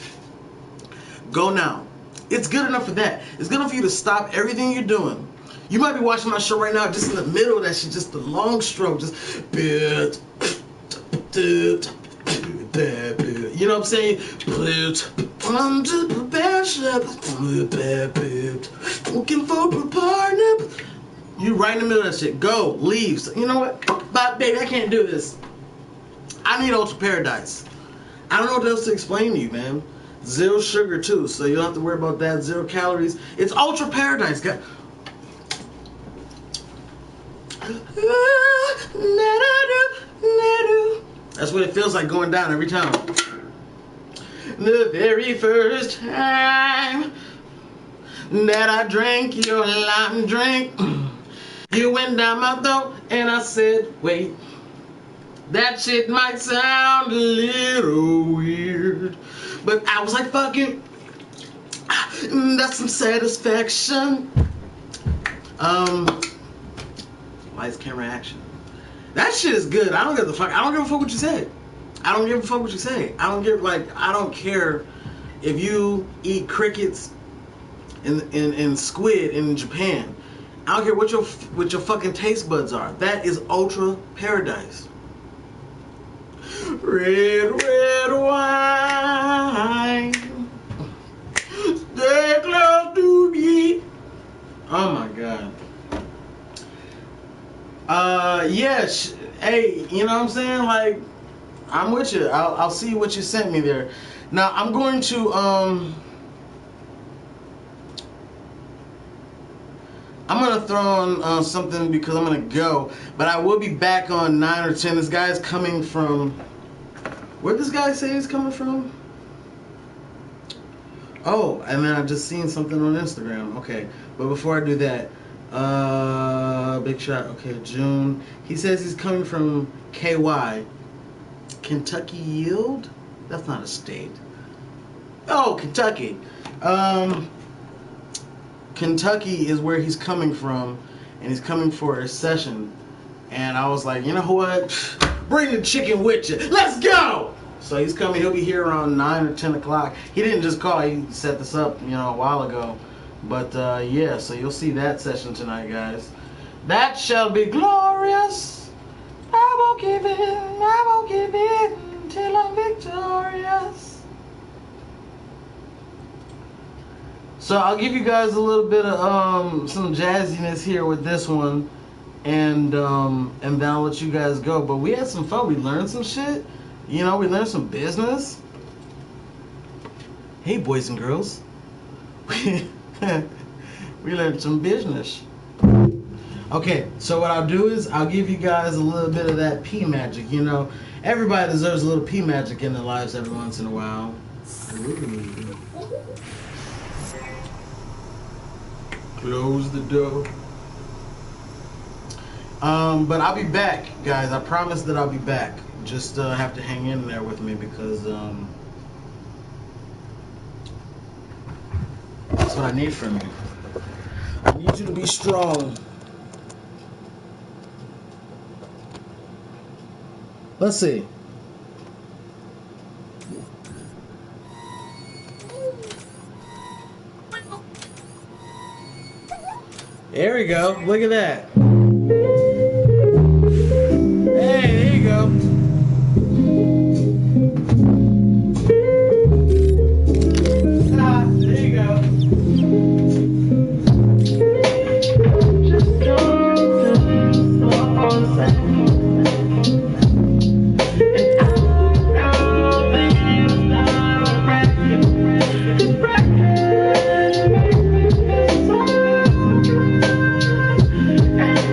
Go now. It's good enough for that. It's good enough for you to stop everything you're doing. You might be watching my show right now, just in the middle of that shit, just the long stroke, just you You know what I'm saying? Looking for a partner. You right in the middle of that shit. Go, leave. So, you know what? But baby, I can't do this. I need Ultra Paradise. I don't know what else to explain to you, man. 0 sugar too, so you don't have to worry about that. 0 calories. It's Ultra Paradise, guys. That's what it feels like going down every time. The very first time that I drank your lime drink, you went down my throat and I said, wait, that shit might sound a little weird, but I was like, fucking, that's some satisfaction. Lights, camera, action. That shit is good. I don't give a fuck. I don't give a fuck what you say. I don't give a fuck what you say. I don't care if you eat crickets and squid in Japan. I don't care what your fucking taste buds are. That is Ultra Paradise. Red, red wine. Stay close to me. Oh my god. Yes. Hey, you know what I'm saying? Like, I'm with you. I'll see what you sent me there. Now I'm going to I'm gonna throw on something because I'm gonna go, but I will be back on 9 or 10. This guy's coming from. Where'd this guy say he's coming from? Oh, and then I just seen something on Instagram. Okay, but before I do that, big shot. Okay, June. He says he's coming from KY, Kentucky Yield. That's not a state. Oh, Kentucky. Kentucky is where he's coming from, and he's coming for a session. And I was like, you know what? Bring the chicken with you. Let's go! So he's coming. He'll be here around 9 or 10 o'clock. He didn't just call. He set this up, you know, a while ago. But, yeah, so you'll see that session tonight, guys. That shall be glorious. I won't give in until I'm victorious. So I'll give you guys a little bit of some jazziness here with this one, and then I'll let you guys go. But we had some fun. We learned some shit. You know, we learned some business. Hey, boys and girls. We learned some business. Okay, so what I'll do is I'll give you guys a little bit of that P magic. You know, everybody deserves a little P magic in their lives every once in a while. Ooh. Close the door. But I'll be back, guys. I promise that I'll be back. Just have to hang in there with me because that's what I need from you. I need you to be strong. Let's see. There we go. Look at that. Hey, there you go. Ah, there you go. Just don't for a second. And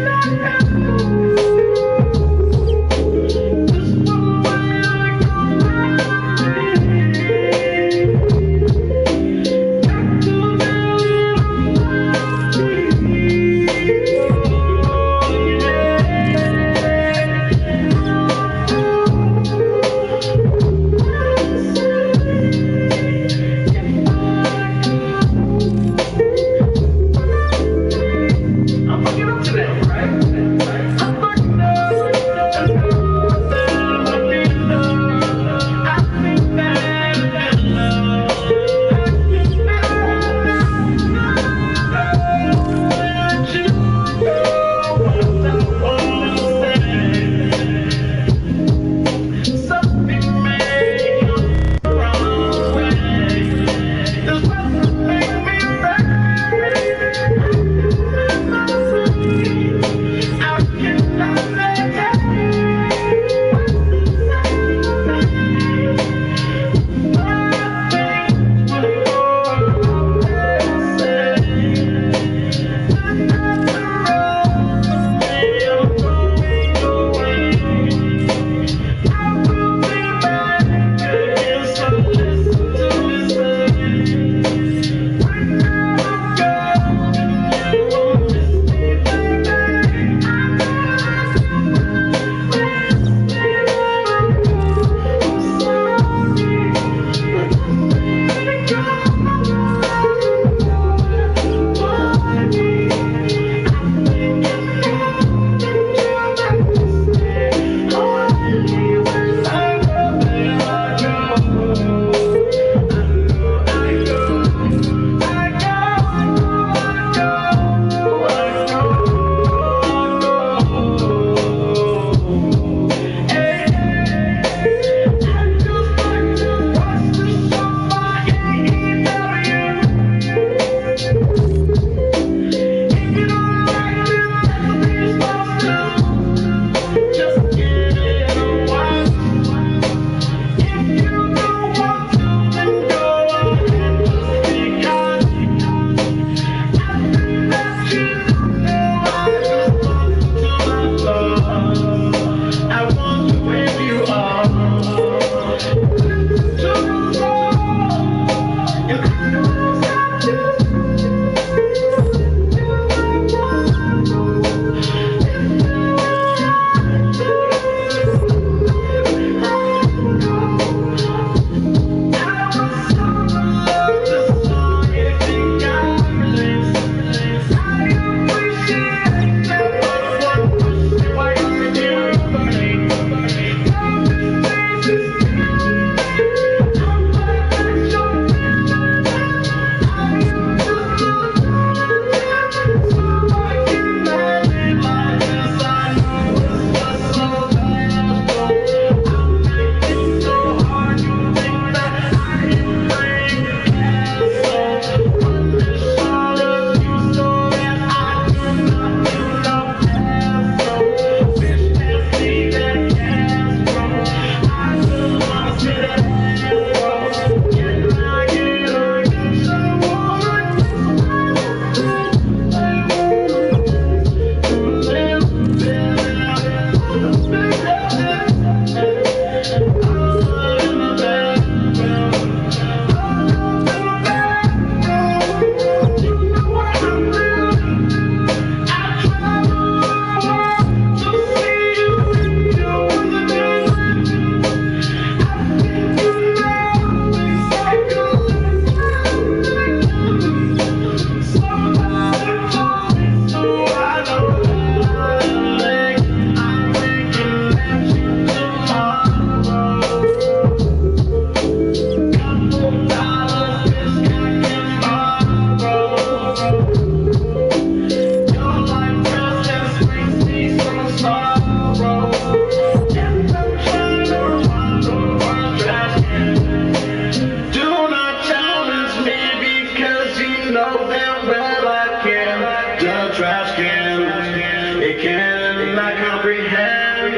can. It cannot comprehend.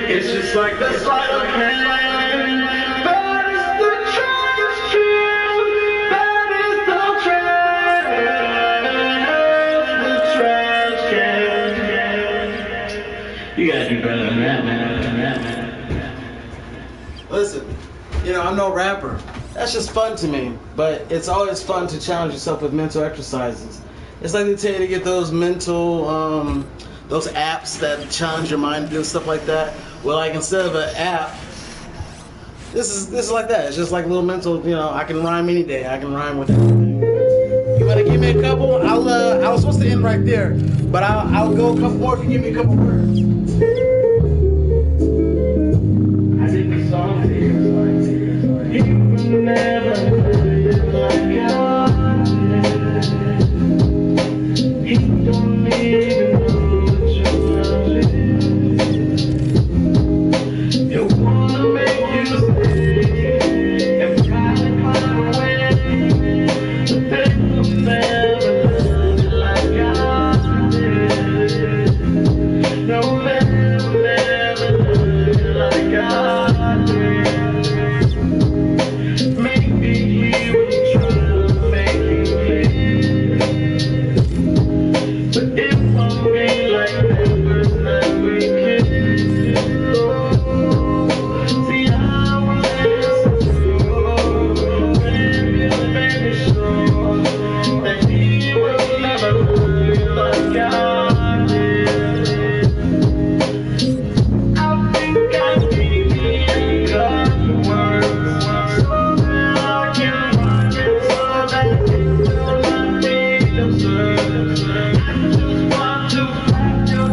It's just like the sleight of hand. That is the trash can. That is the trash. The trash can. You gotta do better than that, man. Listen, you know, I'm no rapper. That's just fun to me. But it's always fun to challenge yourself with mental exercises. It's like they tell you to get those mental, those apps that challenge your mind to do stuff like that. Well, like instead of an app, this is like that. It's just like a little mental, you know, I can rhyme any day. I can rhyme with anything. You wanna give me a couple? I was supposed to end right there, but I'll go a couple more if you give me a couple words. I think the song is he will never like God. He don't even know that you love him. He'll wanna make you stay and try to climb away, but they will never love you like God did. No, they will never love you like God did. Maybe he will try to make you please, but it won't be like the first time we kissed. See, I was insecure when you made me sure that he will never love you like God did. I think I need the words so that I can rock it, so that it will not be absurd. I just want to find your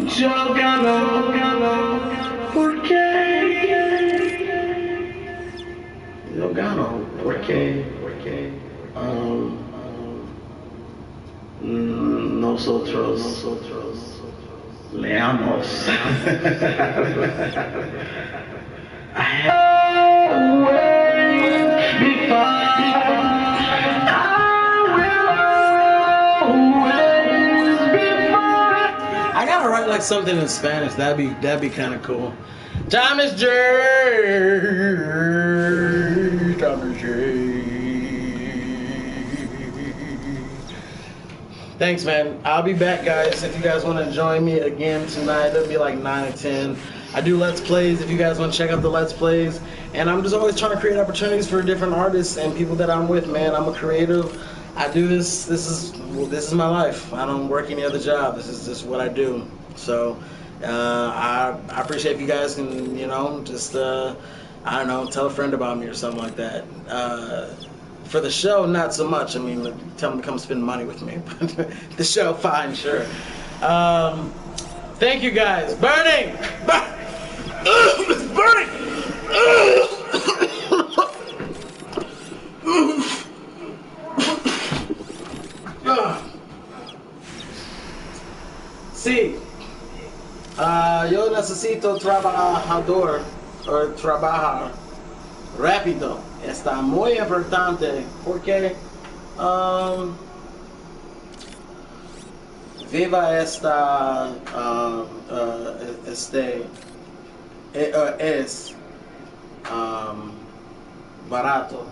Yo gano, porque yo gano, porque nosotros leamos. I gotta write like something in Spanish. That'd be kind of cool. Thomas J. Thomas J. Thanks, man. I'll be back, guys. If you guys want to join me again tonight, it'll be like 9 or 10. I do Let's Plays if you guys want to check out the Let's Plays. And I'm just always trying to create opportunities for different artists and people that I'm with, man. I'm a creative. I do this. This is my life. I don't work any other job. This is just what I do. So I appreciate if you guys can, just I don't know, tell a friend about me or something like that. For the show, not so much. I mean, tell them to come spend money with me. But the show, fine, sure. Thank you, guys. Burning! It's burning! Sí. Yo necesito trabajador o trabajar rápido. Está muy importante porque viva esta es barato.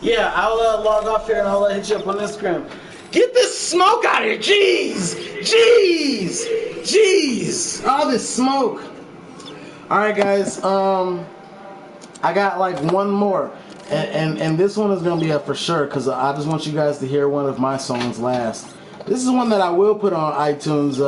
Yeah, I'll log off here and I'll hit you up on Instagram. Get this smoke out of here! Jeez! All this smoke. Alright, guys, I got like one more. And this one is going to be up for sure because I just want you guys to hear one of my songs last. This is one that I will put on iTunes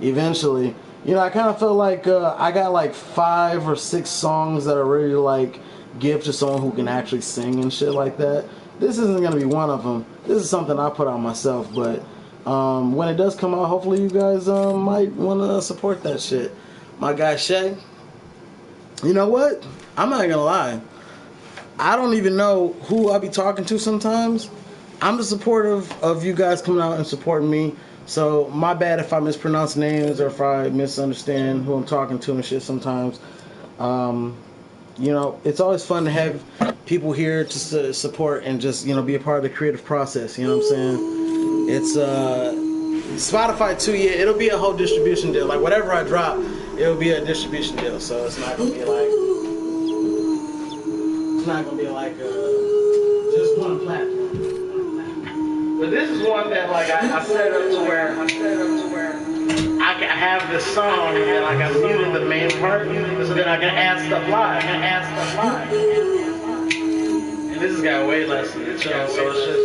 eventually. I kind of feel like I got like 5 or 6 songs that I really like give to someone who can actually sing and shit like that. This isn't going to be one of them. This is something I put on myself, but when it does come out, hopefully you guys might want to support that shit. My guy Shay, you know what? I'm not going to lie. I don't even know who I be talking to sometimes. I'm just supportive of you guys coming out and supporting me. So my bad if I mispronounce names or if I misunderstand who I'm talking to and shit sometimes. It's always fun to have people here just to support and just, be a part of the creative process. You know what I'm saying? It's Spotify too. Yeah, it'll be a whole distribution deal. Like whatever I drop, it'll be a distribution deal. So it's not gonna be like just one platform. But this is one that like I set up to where I can have this song and like I muted the main part so that I can add stuff live. And this has got way less than the chill, so it's just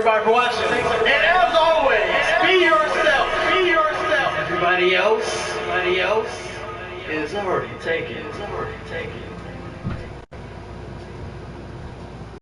everybody for watching. And as always, be yourself. Be yourself. Everybody else is already taken.